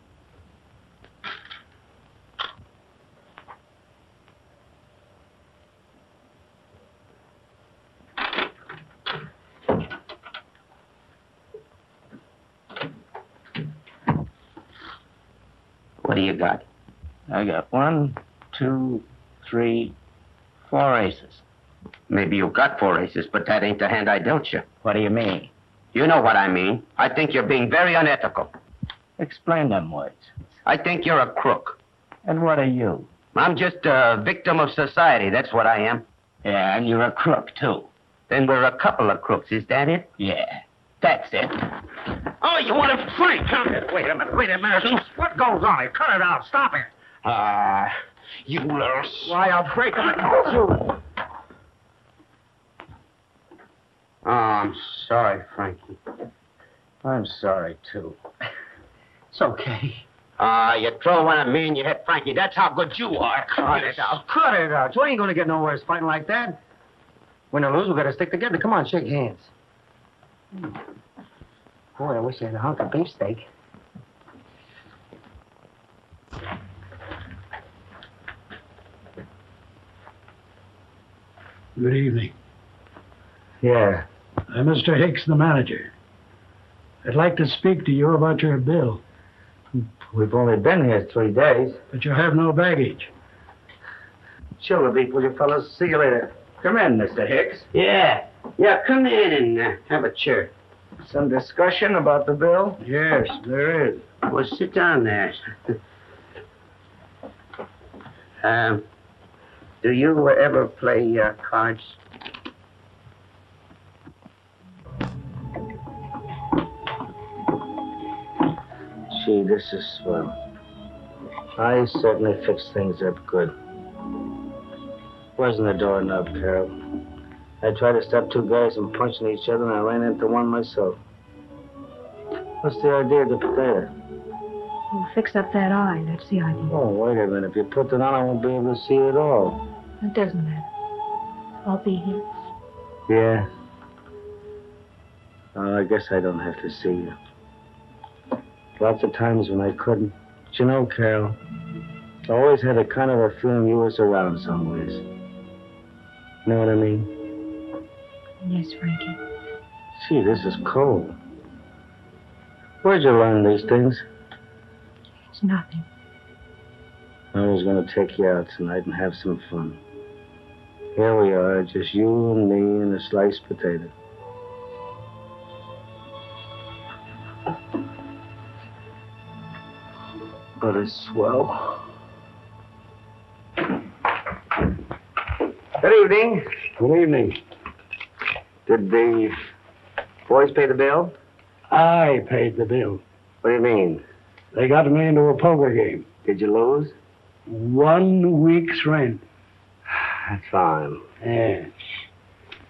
What do you got? I got 1, 2, 3, 4 aces. Maybe you got 4 aces, but that ain't the hand I dealt you. What do you mean? You know what I mean. I think you're being very unethical. Explain them words. I think you're a crook. And what are you? I'm just a victim of society, that's what I am. Yeah, and you're a crook, too. Then we're a couple of crooks, is that it? Yeah, that's it. Oh, you want to fight, huh? Wait a minute. What goes on here? Cut it out. Stop it. You little... Why, I'll break them in two. Oh, I'm sorry, Frankie. I'm sorry, too. It's okay. You throw one at me and you hit Frankie. That's how good you are. Cut it out. You ain't gonna get nowhere fighting like that. Win or lose, we gotta stick together. Come on, shake hands. Boy, I wish I had a hunk of beefsteak. Good evening. Yeah. I'm Mr. Hicks, the manager. I'd like to speak to you about your bill. We've only been here 3 days. But you have no baggage. Chill a beat, will you fellas? See you later. Come in, Mr. Hicks. Yeah, come in and have a chair. Some discussion about the bill? Yes, there is. Well, sit down there. Do you ever play cards? Gee, this is swell. I certainly fixed things up good. Wasn't a doorknob, Carol. I tried to stop 2 guys from punching each other, and I ran into one myself. What's the idea of the potato? We'll fix up that eye. That's the idea. Oh, wait a minute. If you put it on, I won't be able to see it at all. It doesn't matter. I'll be here. Yeah? Oh, I guess I don't have to see you. Lots of times when I couldn't. But you know, Carol, I always had a kind of a feeling you was around some ways. Know what I mean? Yes, Frankie. Gee, this is cold. Where'd you learn these things? It's nothing. I was going to take you out tonight and have some fun. Here we are, just you and me and a sliced potato. But it's swell. Good evening. Good evening. Did the boys pay the bill? I paid the bill. What do you mean? They got me into a poker game. Did you lose? 1 week's rent. That's fine. Yeah.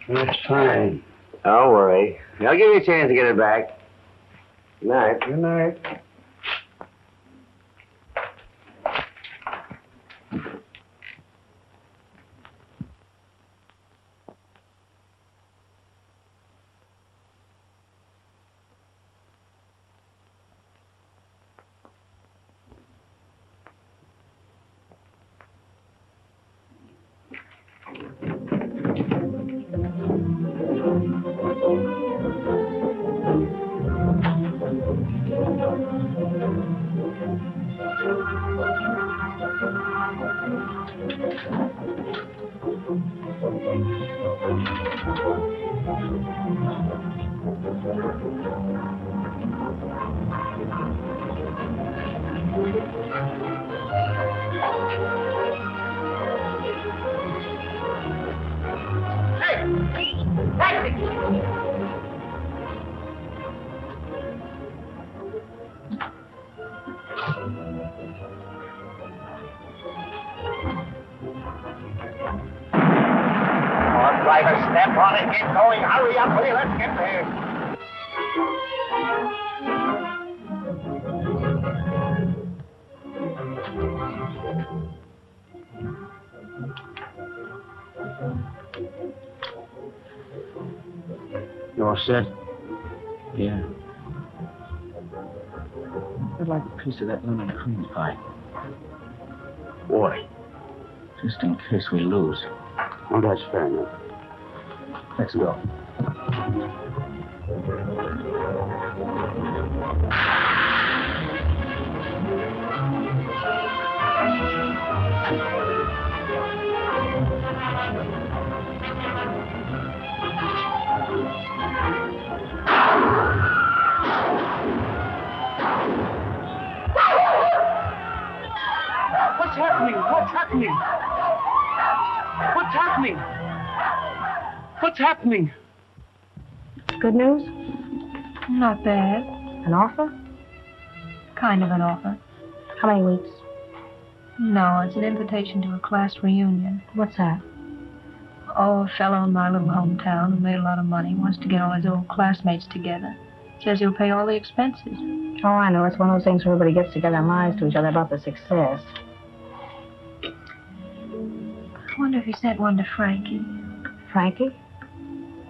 That's fine. Don't worry. I'll give you a chance to get it back. Good night. Good night. Driver, step on it. Get going. Hurry up, will you? Let's get there. You all set? Yeah. I'd like a piece of that lemon cream pie. Boy, just in case we lose. Well, that's fair enough. Let's go. What's happening? What's happening? What's happening? What's happening? Good news? Not bad. An offer? Kind of an offer. How many weeks? No, it's an invitation to a class reunion. What's that? Oh, a fellow in my little hometown who made a lot of money wants to get all his old classmates together. Says he'll pay all the expenses. Oh, I know. It's one of those things where everybody gets together and lies to each other about the success. I wonder if he sent one to Frankie. Frankie?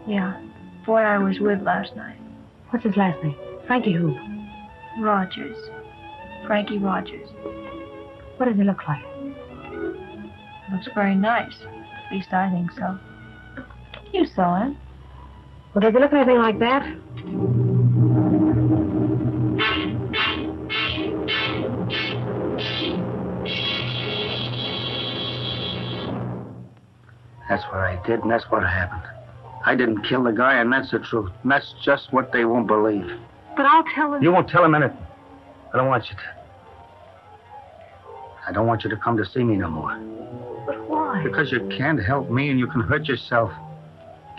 Yeah. Boy I was with last night. What's his last name? Frankie who? Rogers. Frankie Rogers. What does he look like? Looks very nice. At least I think so. You saw him. Well, does he look anything like that? That's what I did, and that's what happened. I didn't kill the guy, and that's the truth. And that's just what they won't believe. But I'll tell him. You won't tell him anything. I don't want you to. I don't want you to come to see me no more. But why? Because you can't help me, and you can hurt yourself.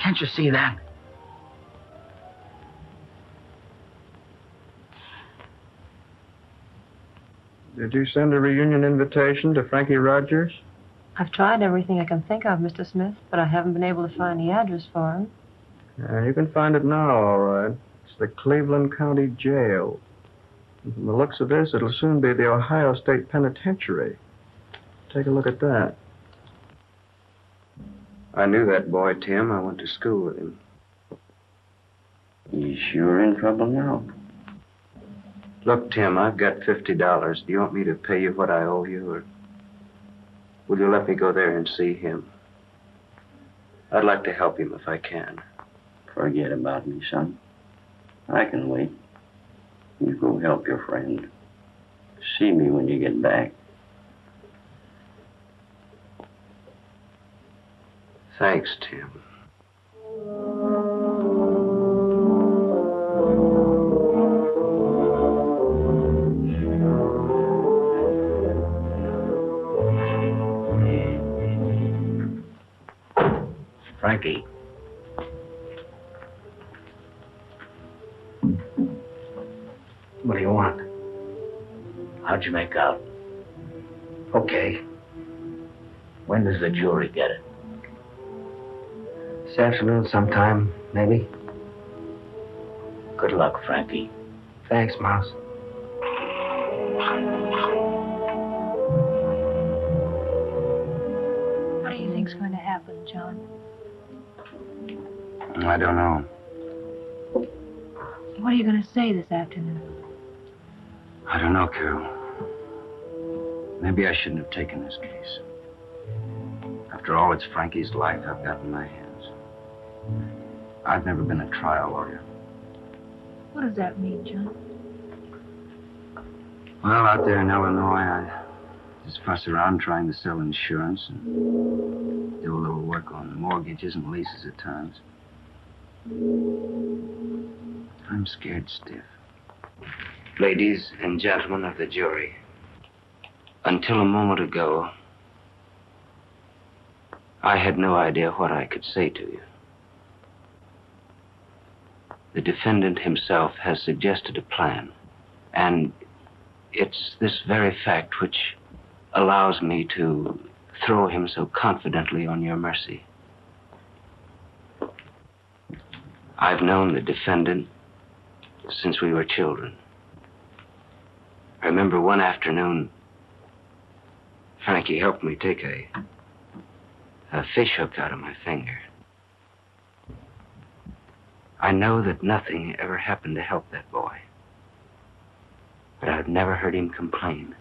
Can't you see that? Did you send a reunion invitation to Frankie Rogers? I've tried everything I can think of, Mr. Smith, but I haven't been able to find the address for him. You can find it now, all right. It's the Cleveland County Jail. And from the looks of this, it'll soon be the Ohio State Penitentiary. Take a look at that. I knew that boy, Tim. I went to school with him. He's sure in trouble now. Look, Tim, I've got $50. Do you want me to pay you what I owe you, or will you let me go there and see him? I'd like to help him if I can. Forget about me, son. I can wait. You go help your friend. See me when you get back. Thanks, Tim. Frankie. What do you want? How'd you make out? Okay. When does the jury get it? This afternoon sometime, maybe. Good luck, Frankie. Thanks, Mouse. What do you think's going to happen, John? I don't know. What are you going to say this afternoon? I don't know, Carol. Maybe I shouldn't have taken this case. After all, it's Frankie's life I've got in my hands. I've never been a trial lawyer. What does that mean, John? Well, out there in Illinois, I just fuss around trying to sell insurance and do a little work on mortgages and leases at times. I'm scared stiff. Ladies and gentlemen of the jury, until a moment ago, I had no idea what I could say to you. The defendant himself has suggested a plan, and it's this very fact which allows me to throw him so confidently on your mercy. I've known the defendant since we were children. I remember one afternoon, Frankie helped me take a fish hook out of my finger. I know that nothing ever happened to help that boy, but I've never heard him complain.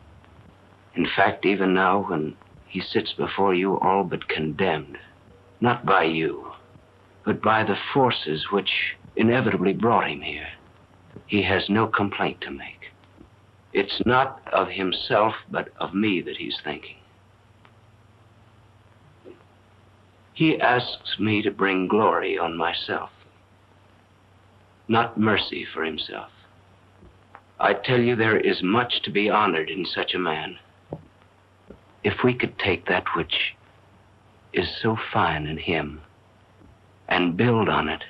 In fact, even now, when he sits before you all but condemned, not by you, but by the forces which inevitably brought him here, he has no complaint to make. It's not of himself, but of me that he's thinking. He asks me to bring glory on myself, not mercy for himself. I tell you, there is much to be honored in such a man. If we could take that which is so fine in him and build on it,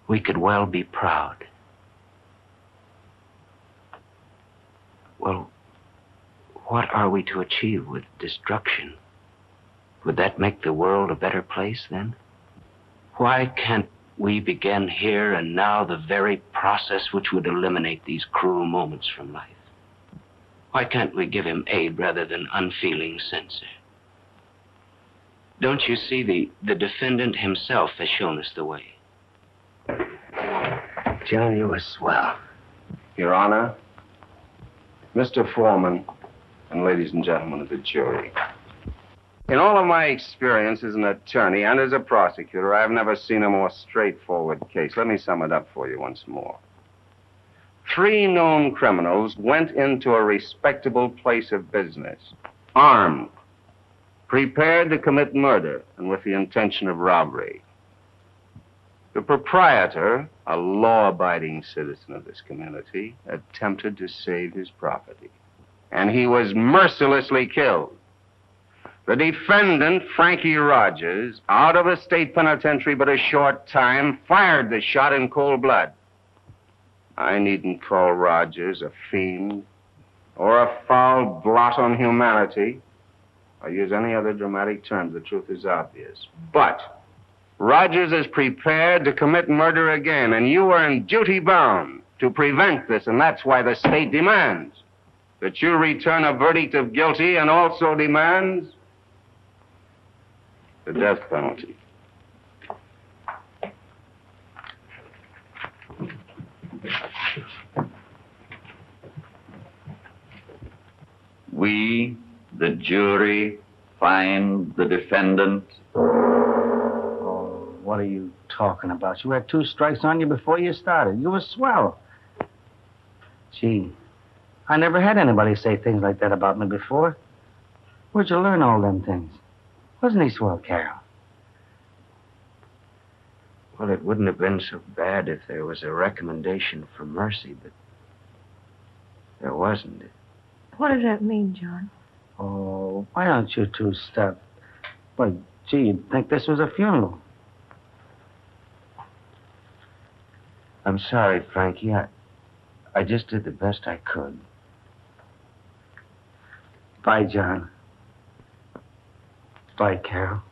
we could well be proud. Well, what are we to achieve with destruction? Would that make the world a better place then? Why can't we begin here and now the very process which would eliminate these cruel moments from life? Why can't we give him aid rather than unfeeling censure? Don't you see, the defendant himself has shown us the way. John, you were swell. Your Honor, Mr. Foreman, and ladies and gentlemen of the jury. In all of my experience as an attorney and as a prosecutor, I've never seen a more straightforward case. Let me sum it up for you once more. 3 known criminals went into a respectable place of business, armed, prepared to commit murder, and with the intention of robbery. The proprietor, a law-abiding citizen of this community, attempted to save his property, and he was mercilessly killed. The defendant, Frankie Rogers, out of a state penitentiary but a short time, fired the shot in cold blood. I needn't call Rogers a fiend or a foul blot on humanity. I use any other dramatic term. The truth is obvious. But Rogers is prepared to commit murder again, and you are in duty bound to prevent this, and that's why the state demands that you return a verdict of guilty and also demands the death penalty. We, the jury, find the defendant. Oh, what are you talking about? You had 2 strikes on you before you started. You were swell. Gee, I never had anybody say things like that about me before. Where'd you learn all them things? Wasn't he swell, Carol? Well, it wouldn't have been so bad if there was a recommendation for mercy, but there wasn't. What does that mean, John? Oh, why don't you 2 stop? Why, gee, you'd think this was a funeral. I'm sorry, Frankie. I just did the best I could. Bye, John. Bye, Carol.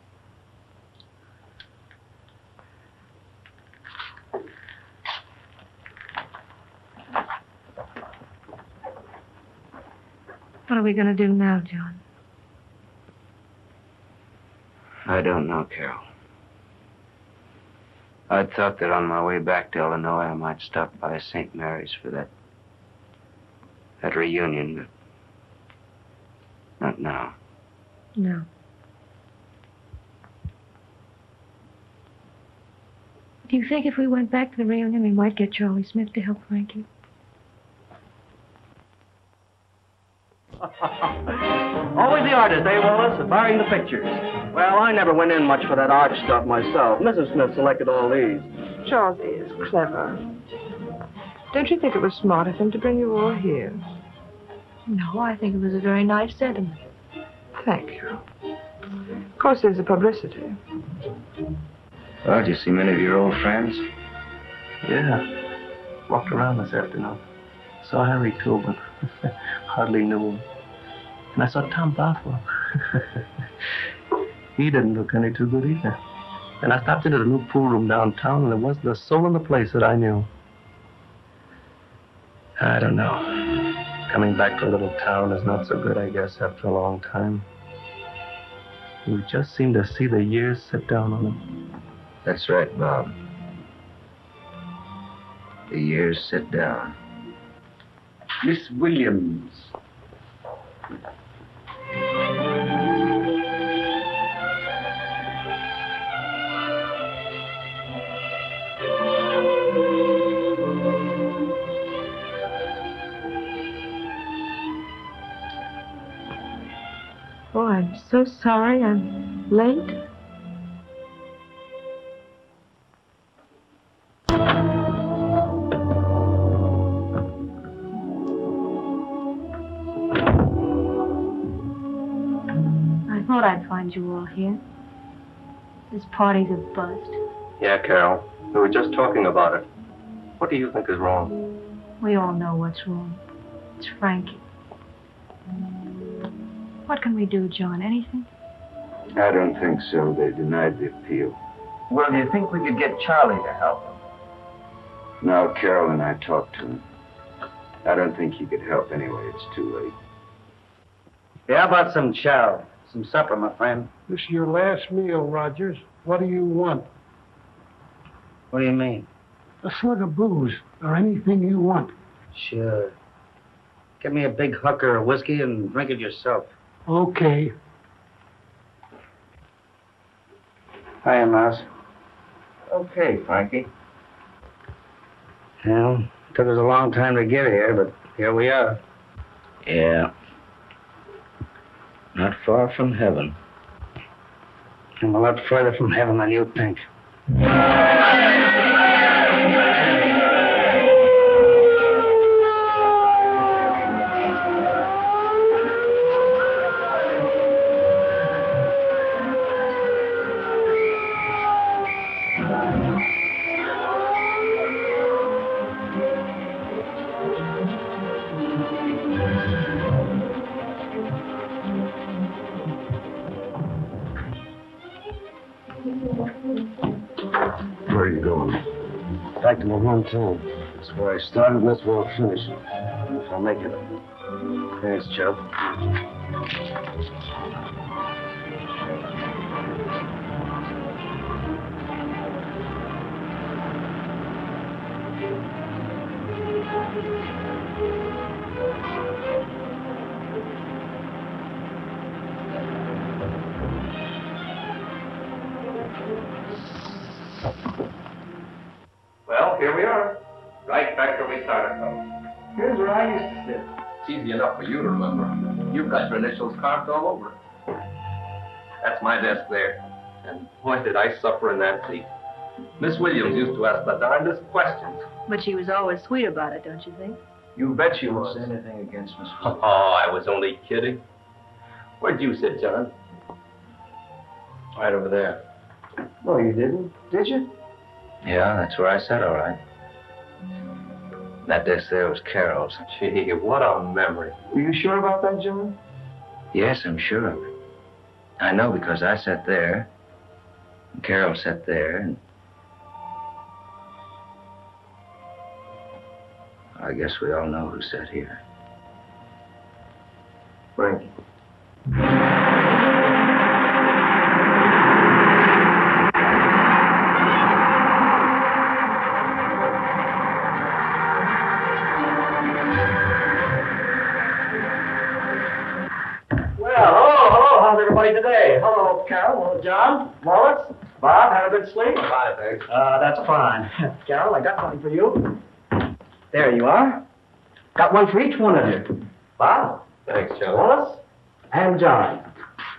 What are we going to do now, John? I don't know, Carol. I'd thought that on my way back to Illinois, I might stop by St. Mary's for that reunion, but not now. No. Do you think if we went back to the reunion, we might get Charlie Smith to help Frankie? Always the artist, eh, Wallace? Barring the pictures. Well, I never went in much for that art stuff myself. Mrs. Smith selected all these. Charles is clever. Don't you think it was smart of him to bring you all here? No, I think it was a very nice sentiment. Thank you. Of course, there's the publicity. Well, did you see many of your old friends? Yeah. Walked around this afternoon. Saw Harry Tobin. Hardly knew him. And I saw Tom Bothwell. He didn't look any too good either. And I stopped into the new pool room downtown, and there wasn't a soul in the place that I knew. I don't know. Coming back to a little town is not so good, I guess, after a long time. You just seem to see the years sit down on them. That's right, Bob. The years sit down. Miss Williams. Oh, I'm so sorry I'm late. I thought I'd find you all here. This party's a bust. Yeah, Carol. We were just talking about it. What do you think is wrong? We all know what's wrong. It's Frankie. What can we do, John? Anything? I don't think so. They denied the appeal. Well, do you think we could get Charlie to help him? No, Carol and I talked to him. I don't think he could help anyway. It's too late. Yeah, how about some chow? Some supper, my friend. This is your last meal, Rogers. What do you want? What do you mean? A slug of booze, or anything you want. Sure. Get me a big hooker of whiskey and drink it yourself. Okay. Hiya, Mouse. Okay, Frankie. Well, took us a long time to get here, but here we are. Yeah. Not far from heaven. I'm a lot further from heaven than you think. Where are you going? Back to my hometown. That's where I started, and that's where I'll finish. If I make it. Thanks, Chubb. Well, here we are. Right back where we started from. Here's where I used to sit. It's easy enough for you to remember. You've got your initials carved all over it. That's my desk there. And boy, did I suffer in that seat. Miss Williams used to ask the darndest questions. But she was always sweet about it, don't you think? You bet she was. Say anything against Miss Oh, I was only kidding. Where'd you sit, John? Right over there. No, you didn't, did you? Yeah, that's where I sat, all right. That desk there was Carol's. Gee, what a memory. Are you sure about that, John? Yes, I'm sure of it. I know because I sat there, and Carol sat there, and I guess we all know who sat here. Frankie. How's everybody today? Hello, Carol. Hello, John. Wallace. Bob, had a good sleep? Fine, thanks. That's fine. Carol, I got something for you. There you are. Got one for each one of you. Bob. Thanks, Charlie. Wallace. And John.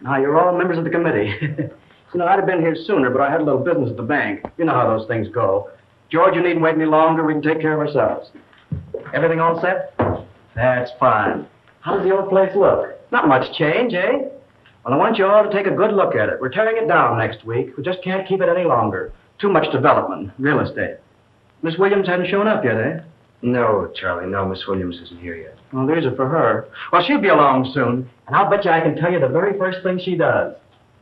Now, you're all members of the committee. You know, I'd have been here sooner, but I had a little business at the bank. You know how those things go. George, you needn't wait any longer. We can take care of ourselves. Everything all set? That's fine. How does the old place look? Not much change, eh? Well, I want you all to take a good look at it. We're tearing it down next week. We just can't keep it any longer. Too much development, real estate. Miss Williams hasn't shown up yet, eh? No, Charlie, no, Miss Williams isn't here yet. Well, these are for her. Well, she'll be along soon, and I'll bet you I can tell you the very first thing she does.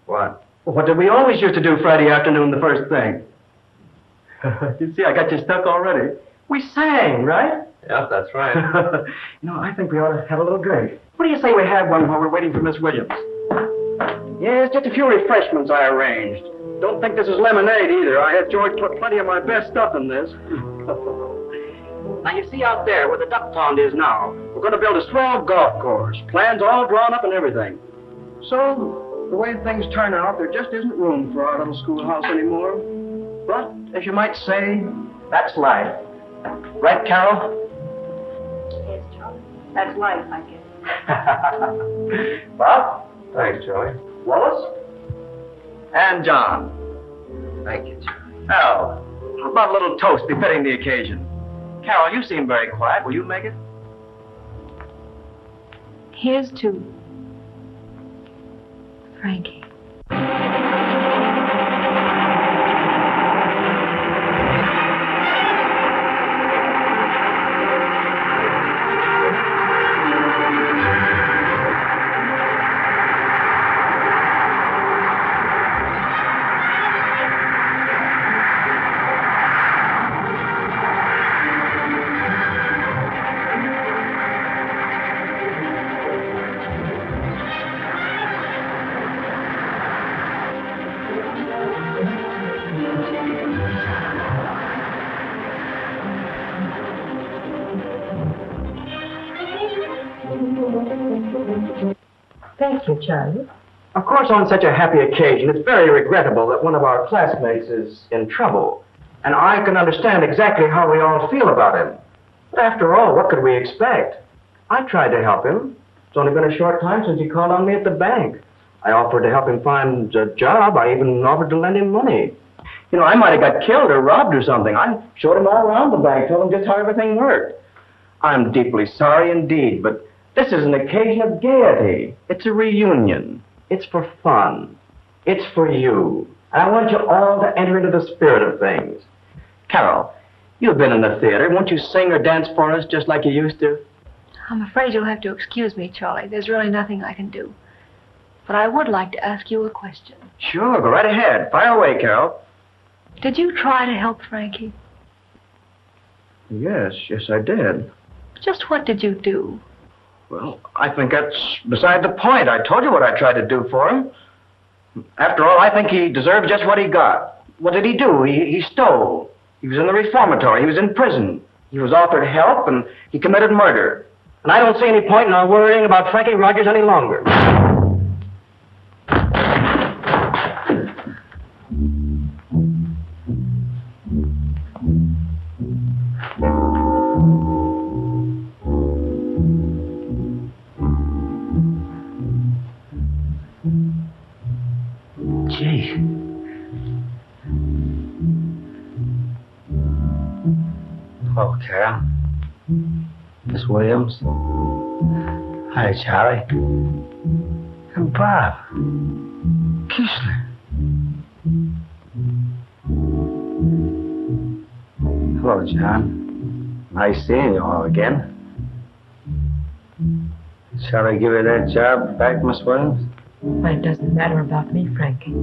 What? Well, what did we always used to do Friday afternoon, the first thing? You see, I got you stuck already. We sang, right? Yep, that's right. You know, I think we ought to have a little drink. What do you say we have one while we're waiting for Miss Williams? Yes, just a few refreshments I arranged. Don't think this is lemonade either. I had George put plenty of my best stuff in this. Now, you see out there where the duck pond is now, we're going to build a swell golf course. Plans all drawn up and everything. So, the way things turn out, there just isn't room for our little schoolhouse anymore. But, as you might say, that's life. Right, Carol? Yes, Charlie. That's life, I guess. Bob? Thanks, Charlie. Wallace? And John. Thank you, Charlie. Al, how about a little toast befitting the occasion? Carol, you seem very quiet. Will you make it? Here's to Frankie. Thank you, Charlie. Of course, on such a happy occasion, it's very regrettable that one of our classmates is in trouble. And I can understand exactly how we all feel about him. But after all, what could we expect? I tried to help him. It's only been a short time since he called on me at the bank. I offered to help him find a job. I even offered to lend him money. You know, I might have got killed or robbed or something. I showed him all around the bank, told him just how everything worked. I'm deeply sorry indeed, but this is an occasion of gaiety. It's a reunion. It's for fun. It's for you. And I want you all to enter into the spirit of things. Carol, you've been in the theater. Won't you sing or dance for us just like you used to? I'm afraid you'll have to excuse me, Charlie. There's really nothing I can do. But I would like to ask you a question. Sure, go right ahead. Fire away, Carol. Did you try to help Frankie? Yes, I did. Just what did you do? Well, I think that's beside the point. I told you what I tried to do for him. After all, I think he deserved just what he got. What did he do? He stole. He was in the reformatory. He was in prison. He was offered help, and he committed murder. And I don't see any point in our worrying about Frankie Rogers any longer. Gee. Hello, Carol. Miss Williams. Hi, Charlie. And Bob. Kishler. Hello, John. Nice seeing you all again. Shall I give you that job back, Miss Williams? But it doesn't matter about me, Frankie.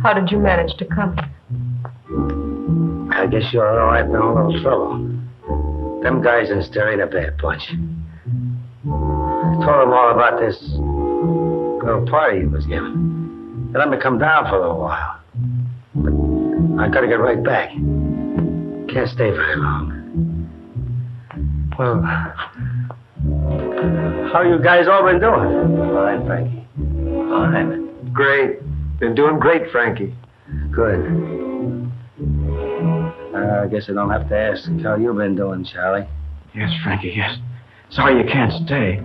How did you manage to come here? I guess you're all right in a little trouble. Them guys in there ain't a bad bunch. I told them all about this little party he was giving. They let me come down for a little while. But I gotta get right back. Can't stay very long. Well, how you guys all been doing? Fine, Frankie. Fine. Great. Been doing great, Frankie. Good. I guess I don't have to ask how you've been doing, Charlie. Yes, Frankie, yes. Sorry you can't stay.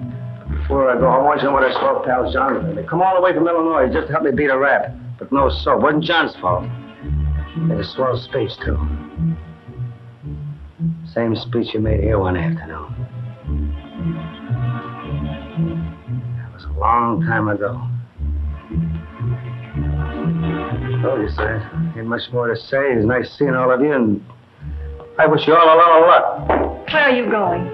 Before I go, I want you to know what I saw pal John. They come all the way from Illinois just to help me beat a rap. But no soap. Wasn't John's fault. Made a swell speech, too. Same speech you made here one afternoon. That was a long time ago. Told you, sir. Ain't much more to say. It's nice seeing all of you, and I wish you all a lot of luck. Where are you going?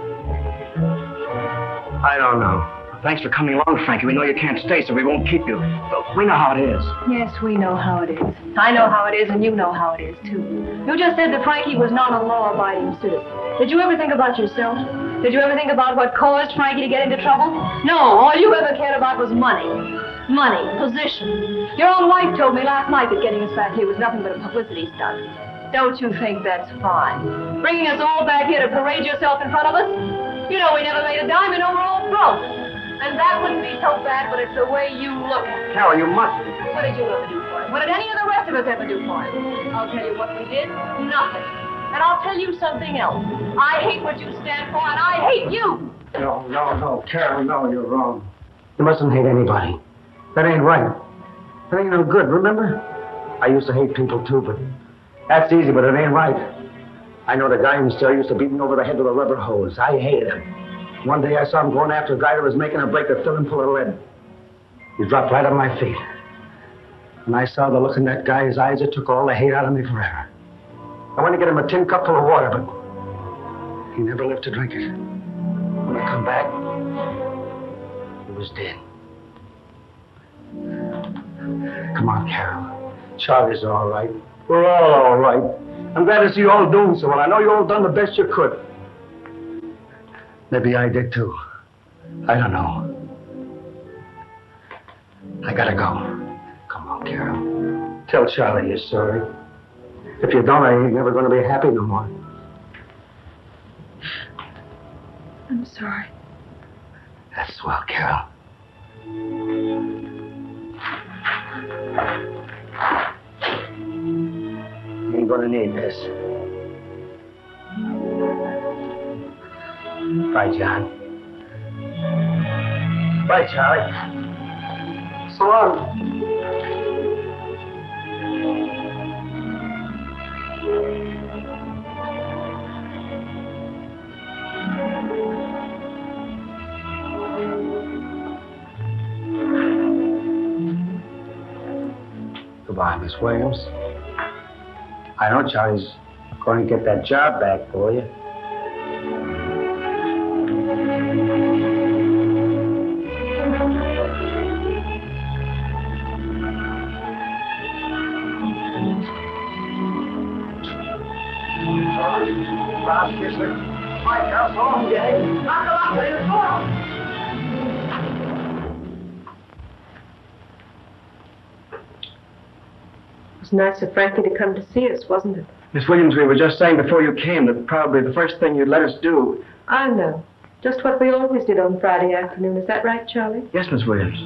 I don't know. Thanks for coming along, Frankie. We know you can't stay, so we won't keep you. But we know how it is. Yes, we know how it is. I know how it is, and you know how it is, too. You just said that Frankie was not a law-abiding citizen. Did you ever think about yourself? Did you ever think about what caused Frankie to get into trouble? No, all you ever cared about was money. Money, position. Your own wife told me last night that getting us back here was nothing but a publicity stunt. Don't you think that's fine? Bringing us all back here to parade yourself in front of us? You know we never made a dime and we're all broke. And that wouldn't be so bad, but it's the way you look at it. Carol, you must. What did you ever do for him? What did any of the rest of us ever do for him? I'll tell you what we did. Nothing. And I'll tell you something else. I hate what you stand for, and I hate you. No, Carol, no, you're wrong. You mustn't hate anybody. That ain't right. That ain't no good, remember? I used to hate people, too, but that's easy, but it ain't right. I know the guy in there used to beat me over the head with a rubber hose. I hated him. One day I saw him going after a guy that was making a break to fill him full of lead. He dropped right on my feet. When I saw the look in that guy's eyes, it took all the hate out of me forever. I went to get him a tin cup full of water, but he never lived to drink it. When I come back, he was dead. Come on, Carol. Charlie's all right. We're all right. I'm glad to see you all doing so well. I know you all done the best you could. Maybe I did, too. I don't know. I gotta go. Come on, Carol. Tell Charlie you're sorry. If you don't, I ain't never gonna be happy no more. I'm sorry. That's swell, Carol. You ain't gonna need this. Bye, John. Bye, Charlie. So long. Goodbye, Miss Williams. I know Charlie's going to get that job back for you. It was nice of Frankie to come to see us, wasn't it? Miss Williams, we were just saying before you came that probably the first thing you'd let us do. I know. Just what we always did on Friday afternoon. Is that right, Charlie? Yes, Miss Williams.